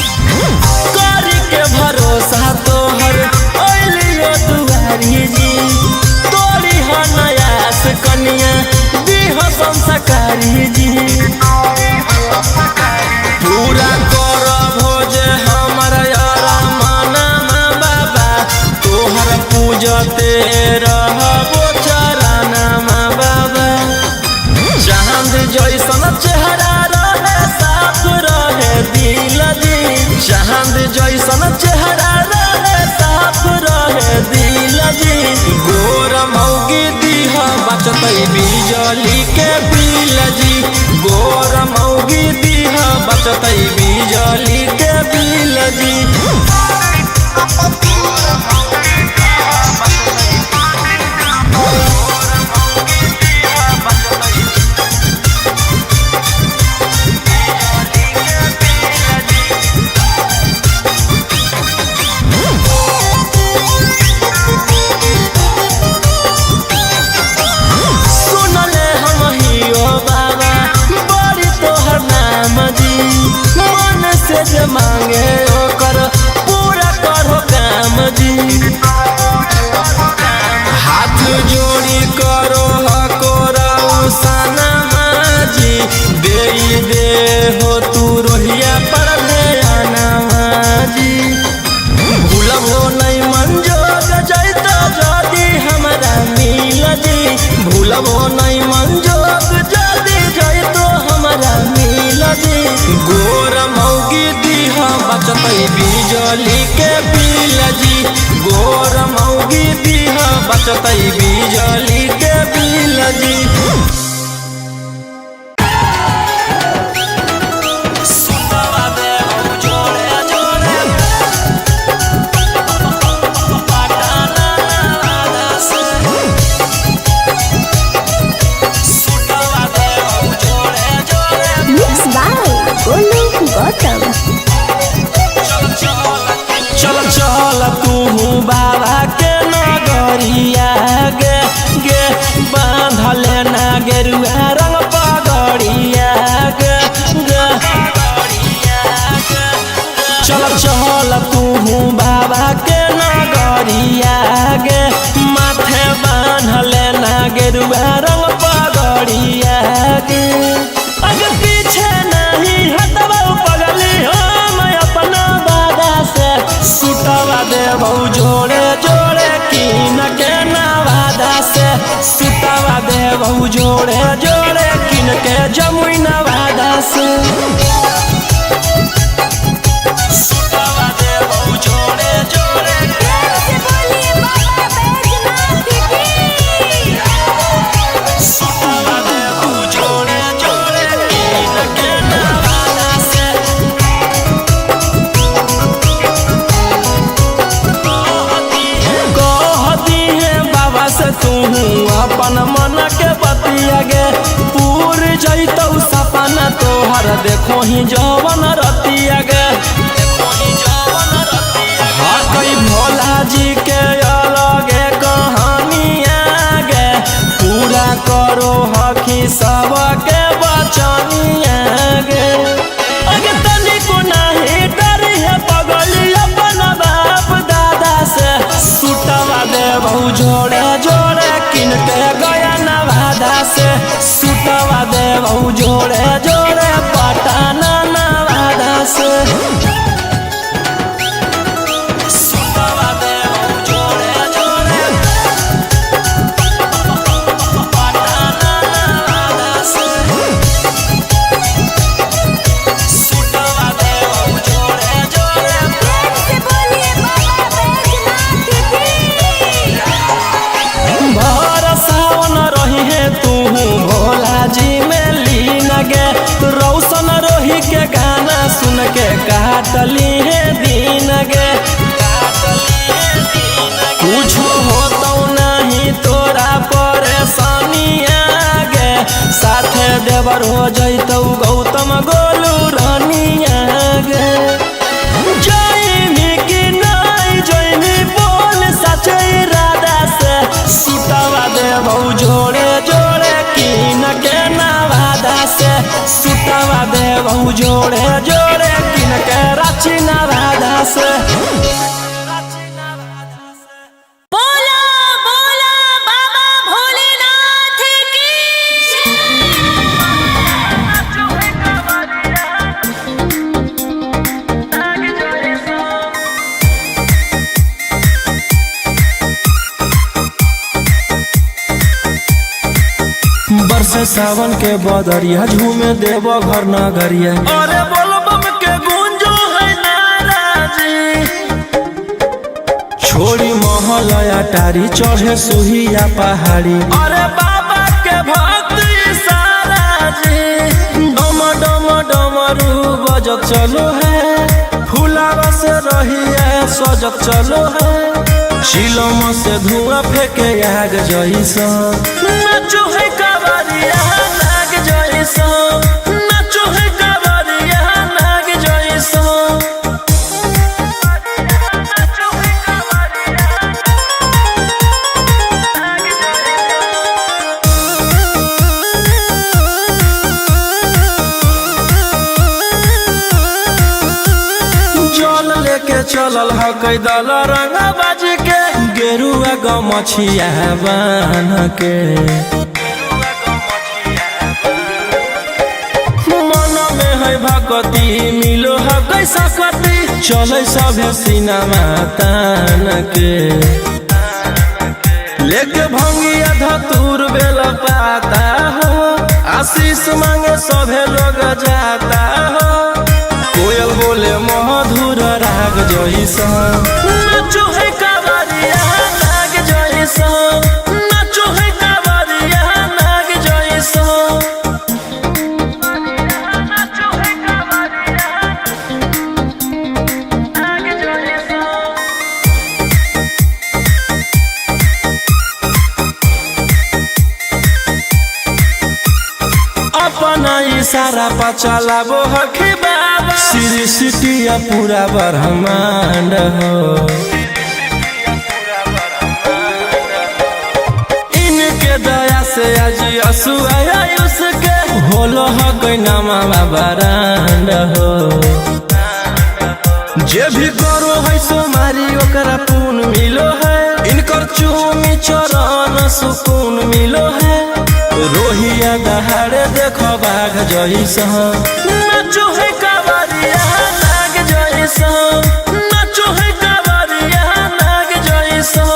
करी के भरोसा तोहर ओलियो दुआरी जी तोरी हो नयास कनिया दीह संस्कारी जी पूरा कर भोज हमर यारा माना बाबा तोहर पूजते रहबो चराना बाबा चांद जैसन चेहरा रहे साफ रहे दिल जी चांद जैसन चेहरा रहे साफ रहे दिल जी गोर मौगी दीहा बचतई बिजली के बिल जी गोर मौगी दीहा बचतई बिजली के बिल जी मिलबो नहीं मंजोग जल्दी जाए तो हमारा मिल जी गोर मौगी दीहा बचतै बिजली के बिल जी गोर मौगी दीहा बचतै बिजली के बिल जी Mixed by Golu Gautam. चल चल तू बाबा के नगरिया गे गे बांधले ना गेरुआ रंग पगड़िया गे गे चल चल तू बाबा के नगरिया गे माथे बांधले ना गेरुआ रंग पगड़िया गे अगर पीछे नहीं हटवा पगली हम अपना बादा से सुटवा देबौ जोड़े जोड़े किन के नवादा से सुटवा देबौ जोड़े जोड़े किन के जमुई नवादा से सुटवा देबौ जोड़े जोड़े से बोलिए बाबा बैजनाथ की सुटवा देबौ जोड़े जोड़े किन के नवादा से कहती है बाबा से तू अपन मन के बतिया गे पूर जैतौ सपना तोहर देखो ही जवन रतिया गे हकई भोला जी के अलगे कहानिया गे पूरा करो हकी सबके बचनिया गे अगे तनिको नहीं डरी है पगली अपन बाप दादा से सुटवा देबौ जोड़े जोड़े किन के गया नवादा से सुटवा देबौ जोड़े जोड़े पटना नवादा से सुटवा देबौ जोड़े जोड़े पटना नवादा से सुटवा देबौ जोड़े जोड़े से बोलिए बाबा बैजनाथ की भर सावन रही है तू भोला जी में लीन गे रौशन रोही के गाना सुन के काटली है दिन गे कुछ होतो नहीं तोरा परेशानिया गे साथे देवर हो जैतौ गौतम गोलू रानिया गे जयमी की नहीं जयमी बोल सचे राधा से सुटवा देबौ जोड़े जोड़े किन के नवादा से सुटवा देबौ जोड़े जोड़े किन के रांची नवादा से बोला बोला बाबा भोलेनाथ की बरसे सावन के बदरिया झूमे देव घर नगरिया अरे बोलो बम के गूंजो है नाराजी छोड़ी महल अटारी चढ़े सुहिया पहाड़ी अरे बाबा के भक्त सारा जी डम डम डमरू बजत चलो है फुलावा से रही है सजत चलो है शिलम से धुआं फेंके आग जैसा नाचो है कावरिया नाग जैसा नाचो है कावरिया नाग जैसा जल लेके चलल ह कैदल रंग बाज के गेरुआ गमछिया बान के मन में है भक्ति मिलो है कैसा कति चले सभे सिनेमा तान के लेके भंगिया धतूर बेल आशीष मांगे सभे लोग जाता हो, कोयल बोले मधुर राग जैसा, नाचो है कावरिया नाग जैसा, नाचो है कावरिया नाग जैसा। अपना इशारा पर चलाबो हखी बाबा, श्री सिटिया पूरा ब्रह्मांड हो, इनके दया से आज असुआया उसके होलो हकई नामा बारांड हो। जे भी करो है सोमारी ओकरा पुण्य मिलो है, इनकर चूमी चरण सुकून मिलो है, रोहिया दहाड़े देखो बाघ जैसा, नाचो है कावरिया नाग जैसा, नाचो है कावरिया नाग जैसा।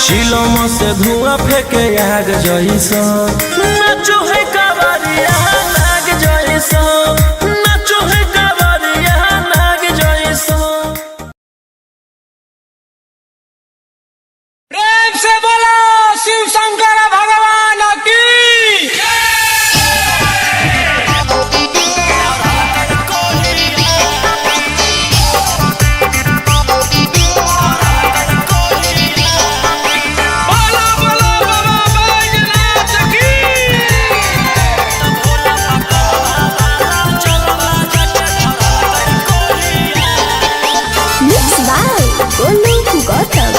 चिलम से धुआं फेंके आग जैसा, नाचो है कावरिया नाग जैसा, नाचो है कावरिया नाग जैसा। प्रेम से बोलो शिव शंकर भगवान की। बोलो बोलो बाबा बैजनाथ की। Mixed by Golu Gautam.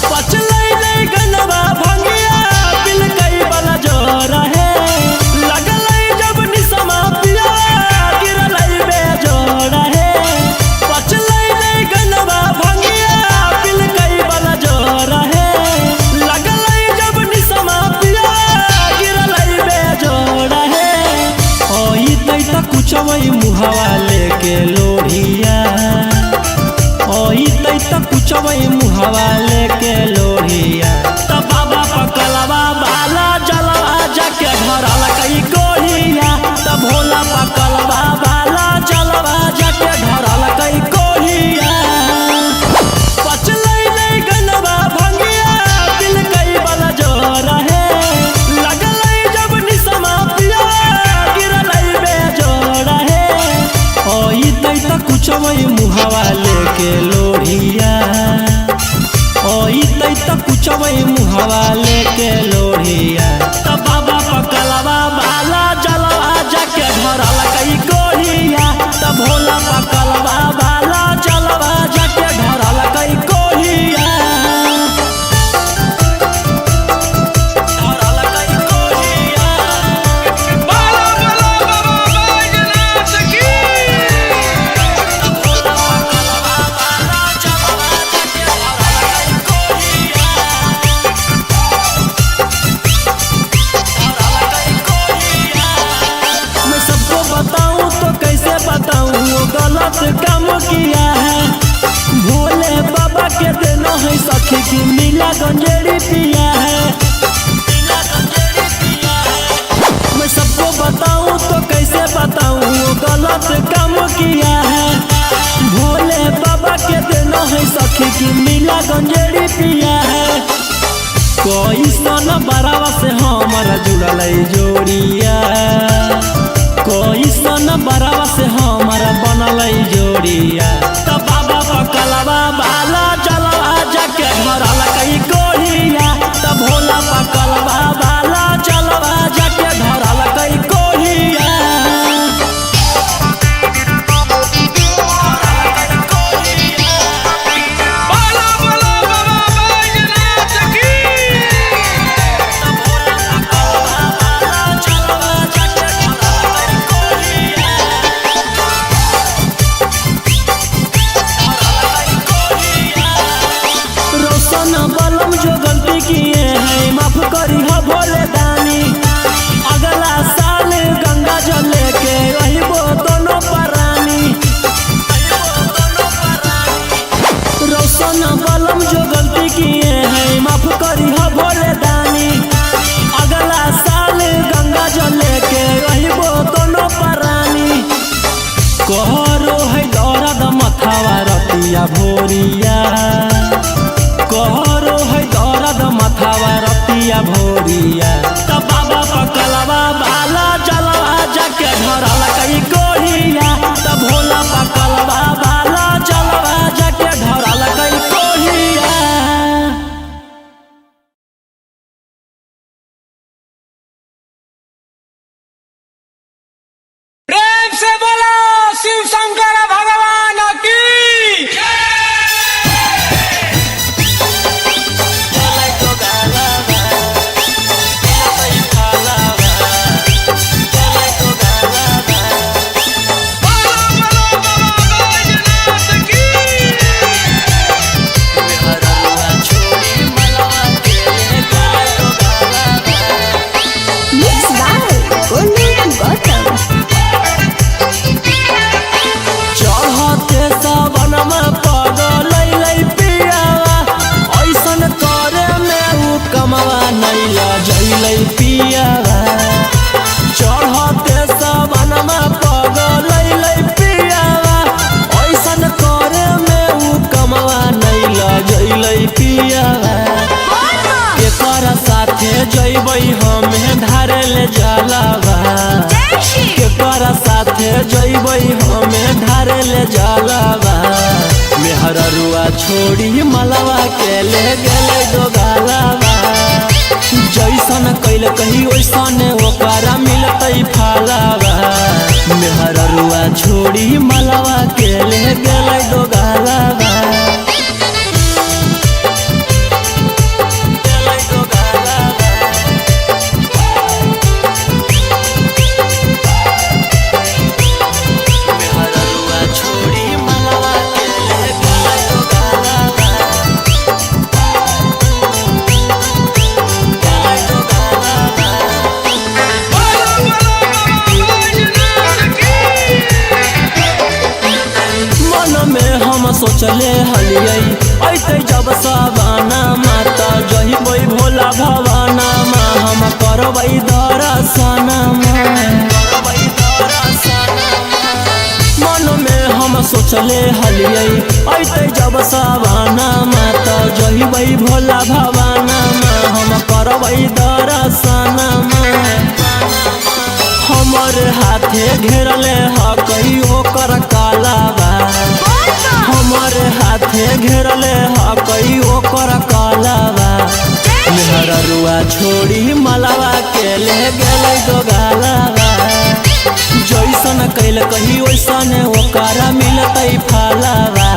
पचलै नहीं गनवा भंगिया पिल कई वाला जोर है, लगलै जब निसमा पिया गिरलै बेजोड़ है। पचलै नहीं गनवा भंगिया पिल कई वाला जोर है, लगलै जब निसमा पिया गिरलै बेजोड़ है। ओई तै त कुछवई मुहावा लेके लोढ़िया, ओई तै त कुछवई मुहावा लेके लोढ़िया, त बाबा पकलवा बाला जलवा जाके धरल कई कोढ़िया, त भोला पकलवा बाला जलवा जाके धरल कई कोढ़िया। पचलै नहीं गनवा भंगिया पिल कई वाला जोर है, लगलै जब निसमा पिया गिरलै बेजोड़ है। ओई तै त कुछवई मुहावा लेके लोढ़िया, ओई तै त कुछवई मुहावा लेके लोढ़िया, त बाबा पकलवा बाला जलवा जाके धरल कई कोढ़िया, त भोला पकलवा बाला जलवा जाके धरल कई कोढ़िया। धरल कई कोढ़िया। बोलो बोलो बाबा बैजनाथ की। मैं सबको बताऊं तो कैसे बताऊं वो गलत काम किया है, भोले बाबा के देना है सखी की नीला गंजेड़ी पिया है। मैं सबको बताऊं तो कैसे बताऊं वो गलत काम किया है, भोले बाबा के देना है सखी की नीला गंजेड़ी पिया है। कोई सन बरावा से हमारा जुड़ल जोड़िया, कोई सन बरावा से हमारा बनल जोड़िया, त बाबा पकलवा बाला जलवा जाके धरल कई कोढ़िया, त भोला पकलवा बाला जलवा जाके धरल कई कोढ़िया। बोलो बोलो बाबा बैजनाथ की। रोशन बलम जो गलती किए हैं माफ करी हो भोले दानी, अगला साल गंगा जल लेके रहिबो दोनों परानी। रोशन बलम जो गलती किए हैं माफ करी हो भोले दानी। अगला साल गंगा जल लेके रहिबो दोनों परानी। कहरो है दर्द मथावा रतिया भोरिया, कहरो है दर्द मथावा रतिया भोरिया। त बाबा पकलवा बाला जलवा जाके धरल कई कोहिया। त भोला पकलवा बाला जलवा जाके धरल कई कोहिया। प्रेम से बोलो शिव शंकर भगवान की। Mixed by Golu Gautam. चढ़ते सावन में पगल पियावा, ऐसन करे में उ कमवा नैया जैलै पियावा। चढ़ते सावन में पगल पियावा, ऐसन करे में उ कमवा नैया जैलै पियावा। केकर साथे जैबै हमें ढारे ले जलावा, केकर साथे जैबै हमें ढारे ले जलावा। मेहररुआ छोड़ी मलवा के ले गेलै दोगालावा। जैसन कैल कही वैसन ओकरा मिलतै फलावा। मेहररुआ छोड़ी मलवा के ले गेलै दोगालावा। सोचले हलियै ऐते जब सवाना माता जहिबै भोला भवाना मा हम करबै दर्शन। मन में हम सोचले हलियै ऐते जब सवाना माता जहिबै भोला भवाना मा हम करबै दर्शन। हमर हाथे घेरले ह कहियो कर कालावा, हमर हाथे घेरले ह कहियो कर कालावा। मेहररुआ छोड़ी मलवा के ले गेलै दोगालावा। जैसन कैल कही वैसन ओकरा मिलतै फलावा।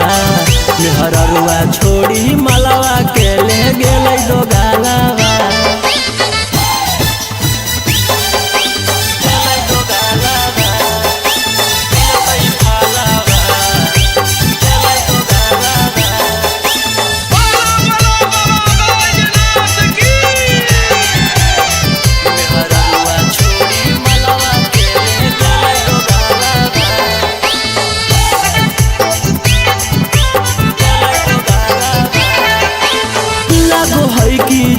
मेहररुआ छोड़ी मलवा के ले गेलै दोगालावा।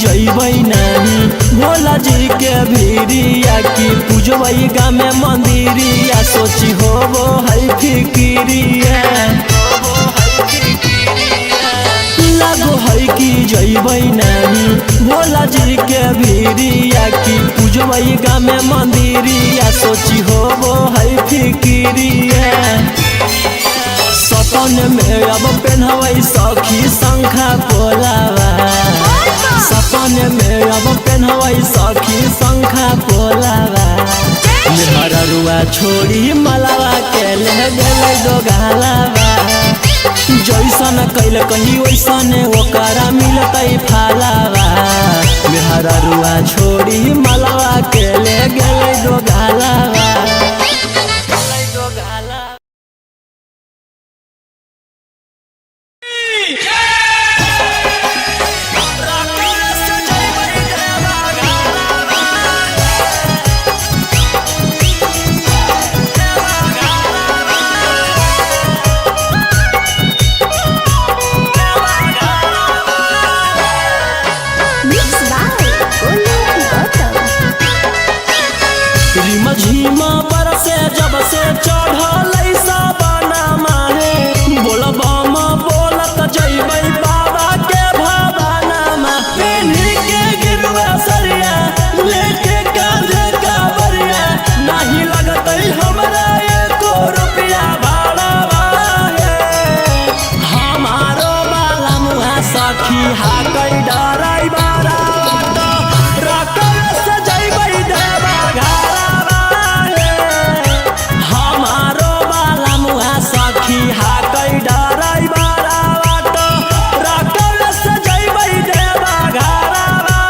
जैबै नानी भोला जी के भीरिया की पूजबै गामे मंदिरिया। सोची होबो है फिकिरिया, लागो है कि जैबै नानी भोला जी के भीरिया की पूजबै गामे मंदिरिया। सोची होबो है फिकिरिया। सपन में अब पेन्हबै सखी शंखा पोलावा। सपन में अब पेन्हबै सखी शंखा पोलावा। मेहररुआ छोड़ी मलवा के ले गेलै दोगालावा। जैसन कैल कही वैसन ओकरा मिलतै फलावा। मेहररुआ छोड़ी मलवा के ले गेलै दोगालावा। हा कई डराई बारा रकम से जइबै देवा घरवा हमारो बाला मुआ सखी हा कई डराई बारा रकम से जइबै देवा घरवा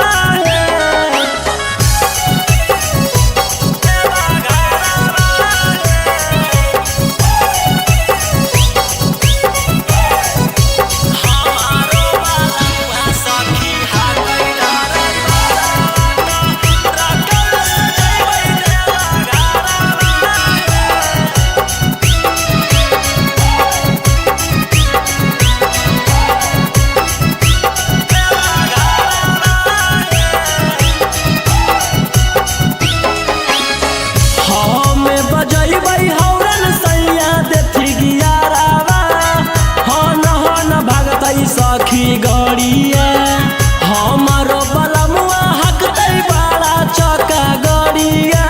सखी गड़िया हमारो बलमुआ हकतै बड़ा चौका गड़िया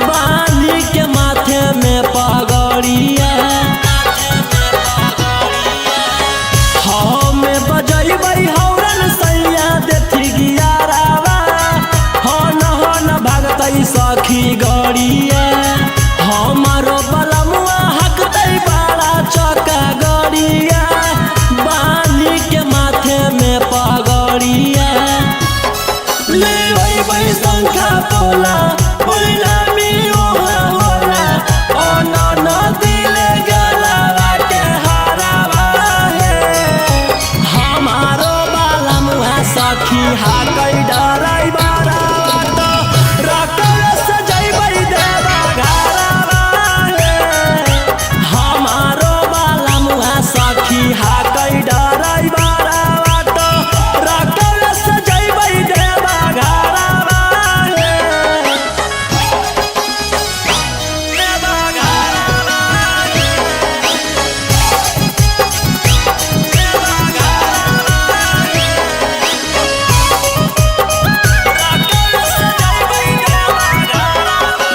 बाली के माथे में पगड़िया हमें बजैबै हौरन सैया देथी गियारावा हन भागतै सखी गड़िया हमारो बलमुआ हकतै बड़ा चौका गड़िया के माथे में पगड़िया ले वही शंखा पोला बोला मियो होला ओ न दिले गलावा के हरावा है हमारो बाला मुआ सखी हा कई डराई बारा रकम से जइबै देवा घरवा हमारो बाला मुआ सखी हा कई डराई बारा रकम से जइबै देवा घरवा देवा घरवा देवा रकम से जइबै देवा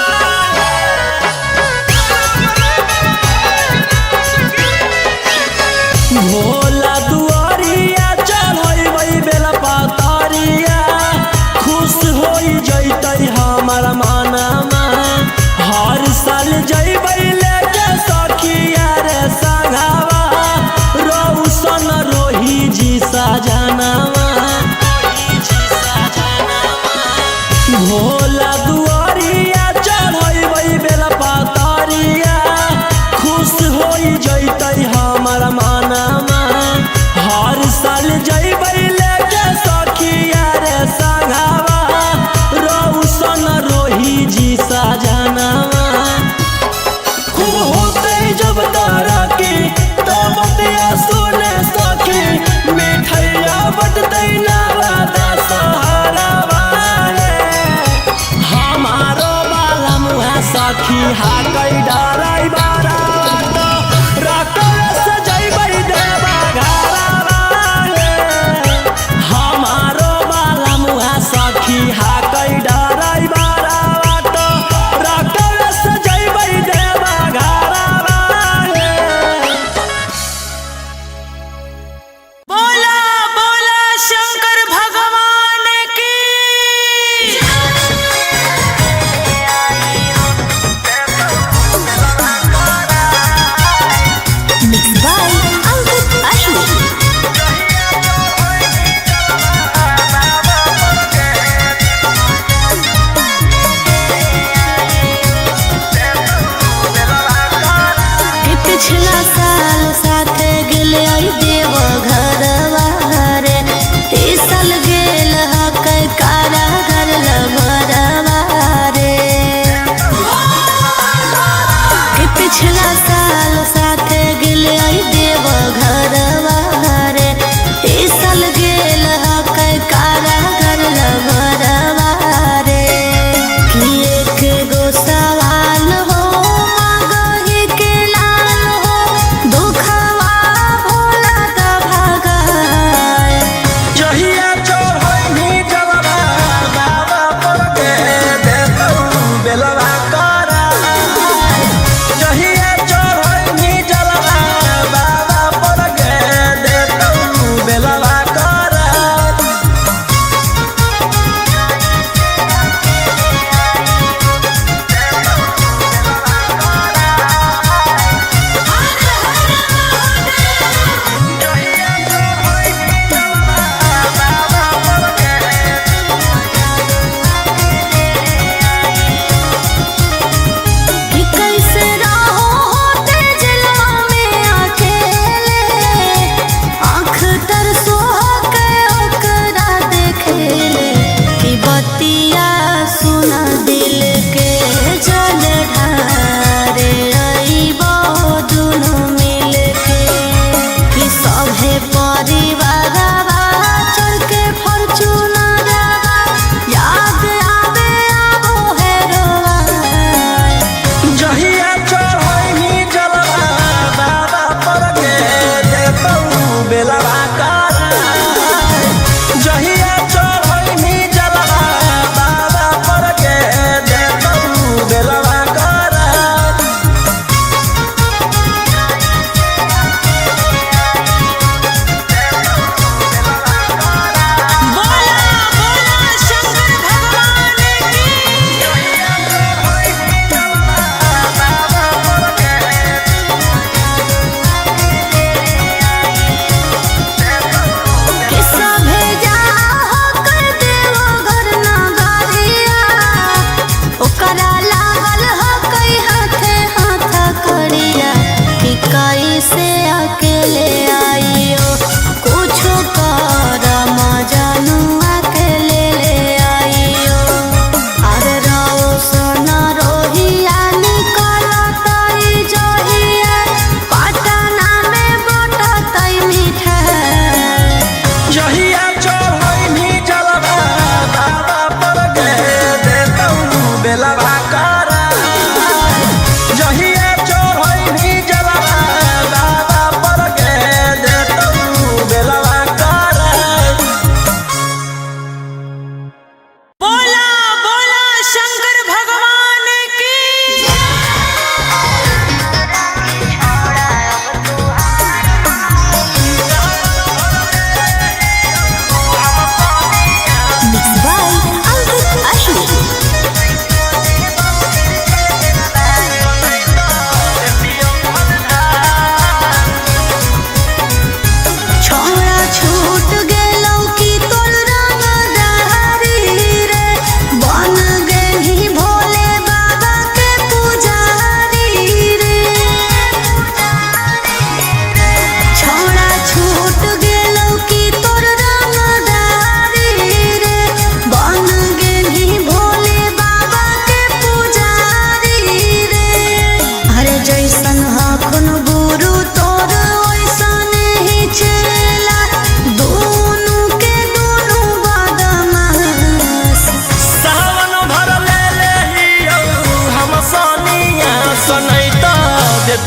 भोला दुआरिया चढ़बै बेला पतरिया खुश होई जइतै हमर मनमा हर साल जइबै लेके सखिया रे संगवा रौशन रोही जी सजनवा भोला दुआरिया चढ़बै बेला पतरिया खुश होई जइतै हमर मनमा हर साल जइबै लेके सखिया रे संगवा रौशन रोही जी सजनवा खूब होतै जब तारा की तब दिया सुने सखी मिठैया बटतै नवादा सहारावा हमारो बाला मुआ सखी हा कई डराई बारा रकम से जइबै देवा घरवा हमारो बाला मुआ सखी हा कई डराई बारा रकम से जइबै देवा घरवा बोला बोला शंकर भगवान की Mixed by Ankit Ashok. पिछला साल साथे गेले आई देव घरवा रे इस साल गेल हकै कारा घर लभरवा रे पिछला साल साथे गेले आई देव घरवा रे इस साल गेल हकै कारा घर लभरवा रे कि एक गो सवाल हो मगही के लाल हो दुखवा भोला द भगाए जहिया चढ़ैनी जलवा बाबा पर के देतौ बेलवा करा जहिया चढ़ैनी जलवा बाबा पर के देतौ बेलवा करा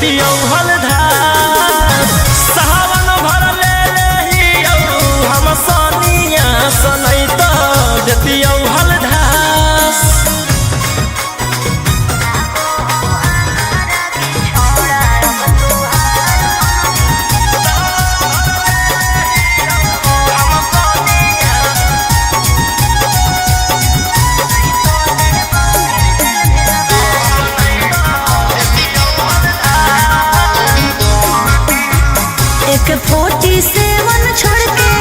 देतियौ हलधार सावन भर ले लेहियौ हम सनिया सनई त देतियौ हलधार एक 47 छोड़ के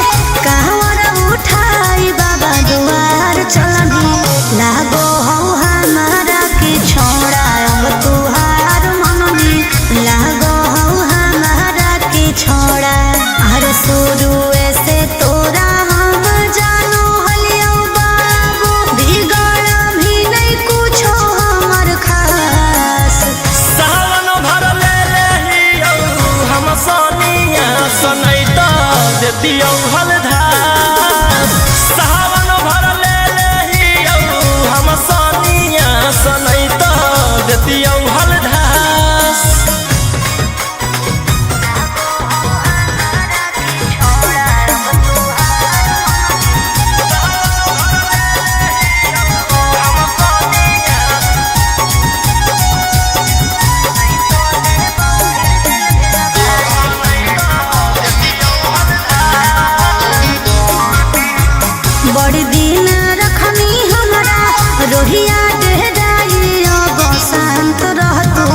कहवर उठाई बाबा दुआर चलनी लागो हो हमारा के छोड़ा अब तुहार मननी लागो हो हमारा के छोड़ा हर शुरू से तोरा हम जानो हलियो बाबू बिगड़ भी नहीं कुछो हमर खास सावन भर ले लेहियौ हम सनिया सनई त देतियौ हलधार सावन भर ले लेहियौ हम सनिया सनई त देतियौ हलधार बड़ी दिन रखनी हमरा रोहिया डेहराई अब शांत रहतू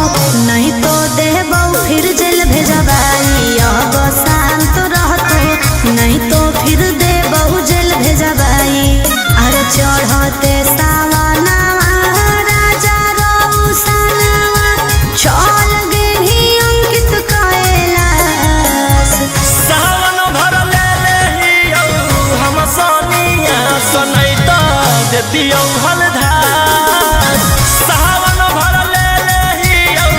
नहीं तो देबौ फिर जेल भेजबाई अब शांत रहतू नहीं तो फिर देबौ जेल भेजबाई अरे चढ़ते सावनवा राजा रौसनवा चल गेली अंकित कैलाश सावन भर ले लेहियौ हम सनिया सनई त देतियौ हलधार सावन भर ले लेहियौ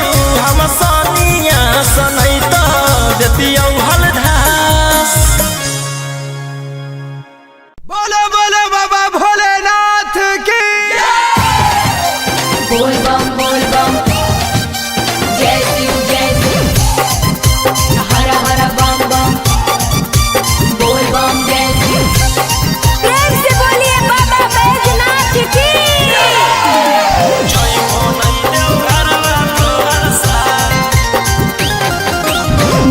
हम सनिया सनई त देतियौ हलधार बोलो बोलो बाबा भोलेनाथ की बोल बम जय शिव हर हर बम बम बोल बम जय शिव प्रेम से बोलिए बाबा बैजनाथ की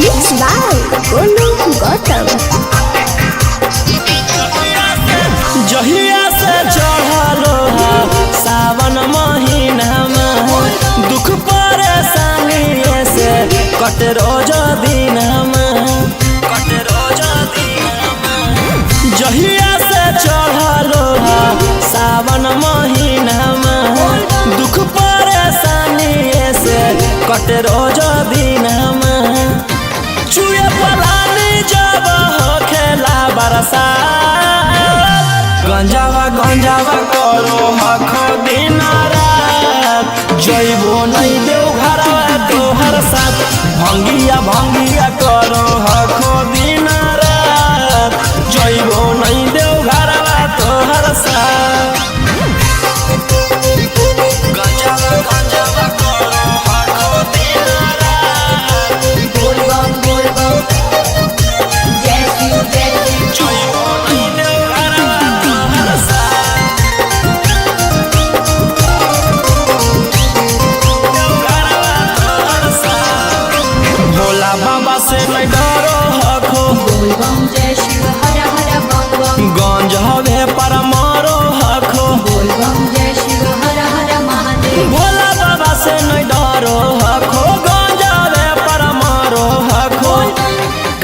मिक्स बाय गोलू गौतम जहिया से चढ़लो सावन महीना में दुख परेशानी से कट रोज दिन जहिया से चढ़लो सावन महीना में दुख परेशानी से कट रोज दिन चुए पलानी जब हो खेला बरसात गंजावा करो हखो दिन रात जइबो नहीं देव घरवा तोहर साथ भंगिया करो हखो दिन रात जइबो नहीं देव घरवा तोहर साथ गंजावा करो हखो दिन रात बोल बम जय शिव जइबो नहीं देव घरवा तोहर साथ भोला बाबा से नहीं डरो हखो बोल बम जय शिव हर हर बम गंज हवे पर मारो हखो बोल बम जय शिव हर हर महादेव भोला बाबा से नहीं डरो हखो गंज हवे पर मारो हखो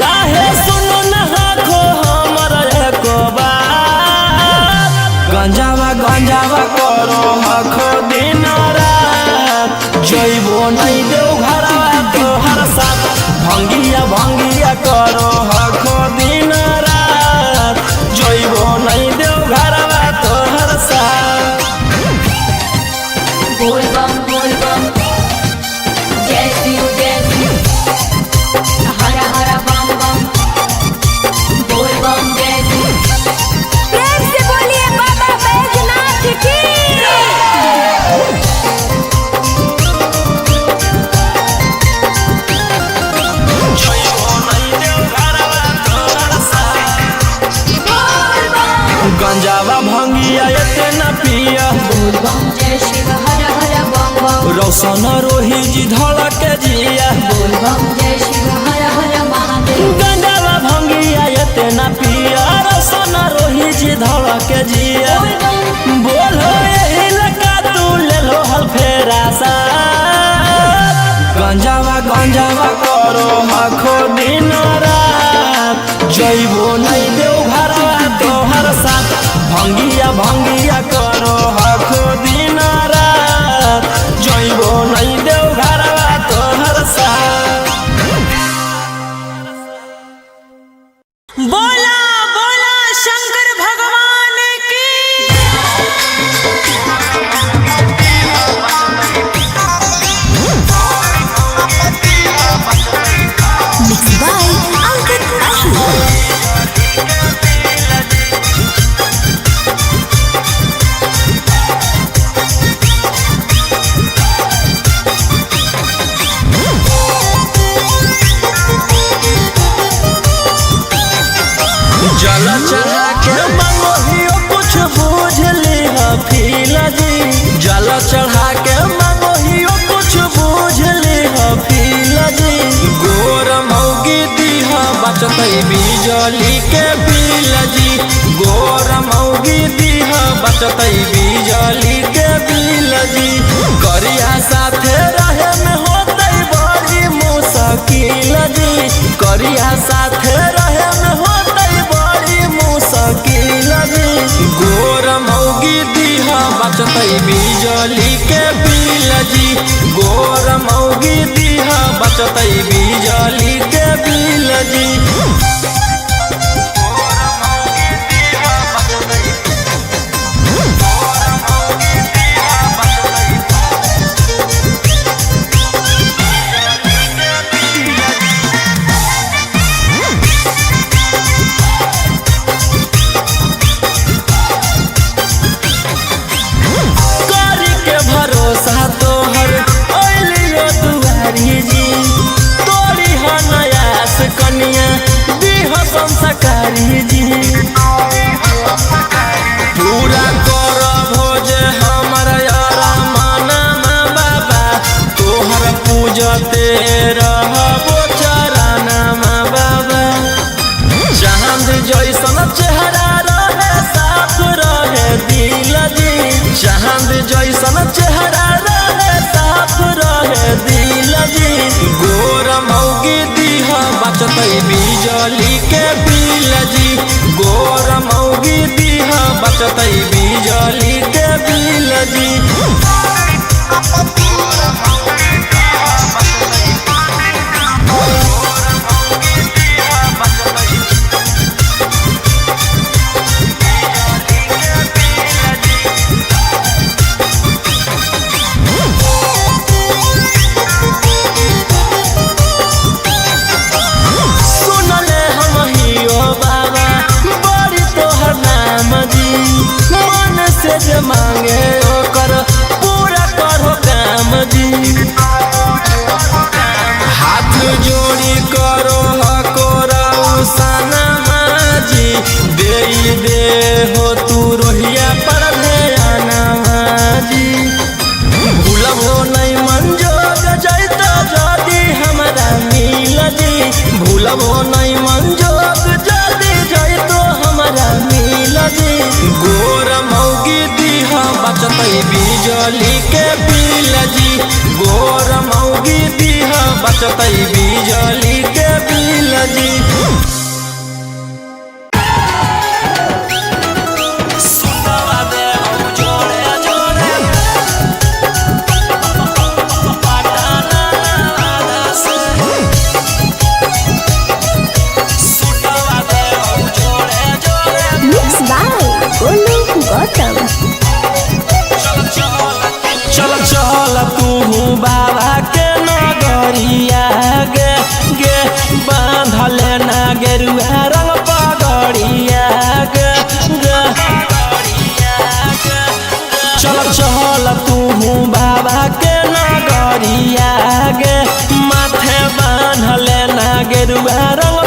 काहे सुनो न हखो हमर एको बात गंजावा करो हखो दिन रात जइबो नहीं देव घरवा तोहर साथ भंगिया करो हखो दिन रात जइबो नहीं देव घरवा तोहर साथ बोल बम जय शिव हर हर बम बोल बम जय शिव प्रेम से बोलिए बाबा बैजनाथ की गंजावा भंगिया एते न पिया बोल बम जय शिव हर हर बम बम रोशन रोही जी धड़क जिया बोल बम जय शिव हर हर महादेव गंजावा भंगिया एते न पिया रोशन रोही जी धड़क जिया बोलो यही लगा तू ले लो हल फेरा सा गंजावा गंजावा करो आखो दिन रात जइबो नहीं देव घरवा तोहर साथ भंगिया भंगिया करो आखो दिन रात जइबो नहीं देव घरवा तोहर साथ। बोला बोला शंकर भगवान की Mixed by Ankit Ashur. जल चढ़ा के मंगोहियो कुछ बूझ लिहा फीला जी जल चढ़ा के मंगोहियो कुछ बूझ लिहा फीला जी गोर मौगी दीहा बचतई बिजली के बिल जी गोर मौगी दीहा बचतई बिजली के बिल जी करिया साथे रहे में होतई बड़ी मुश्किल जी करिया साथे रहे में होतई बड़ी मुश्किल जी गोर मौगी दीहा बचतई बिजली के बिल जी गोर मौगी दीहा बचतई बिजली के बिल जी करी के भरोसा तोहर ओलियो दुआरी जी तोरी ह नयास कनिया दीह संस्कारी जी पूरा कर भोज हमर यारा माना बाबा तोहर पूजते रहबो चराना बाबा चांद जैसन चेहरा रहे साफ रहे दिल जी चांद जैसन चेहरा रहे साफ रहे दिल जी गोर मौगी दीहा बचतई बिजली के बिल जी गोर मौगी दीहा बचतई बिजली के बिल जी सुनले हम हियो बाबा बड़ी तोहर नाम जी मन से जे मांगे ओकर पूरा करो काम जी हाथ जोड़ी करो हकोराऊ सनमा जी दे हो तू रोहिया पर ध्याना जी भूलबो नहीं मंजोग जैता जदी हमरा मिल जी भूलबो नहीं मंजोग जदी जैतो हमरा मिल जी गोर मौगी दीहा बचतई बिजली के बिल जी गोर मौगी दीहा बचतई बिजली के बिल जी सुनवा दे हम जोड़े जोड़े पटाना से सुनवा दे हम जोड़े जोड़े Mixed by Golu Gautam. चल चल तू बाबा के नगरिया गे गे बांधले ना गेरुआ रंग पगड़िया गे गे चल चल तू बाबा के नगरिया गे माथे बांधले ना गेरुआ रंग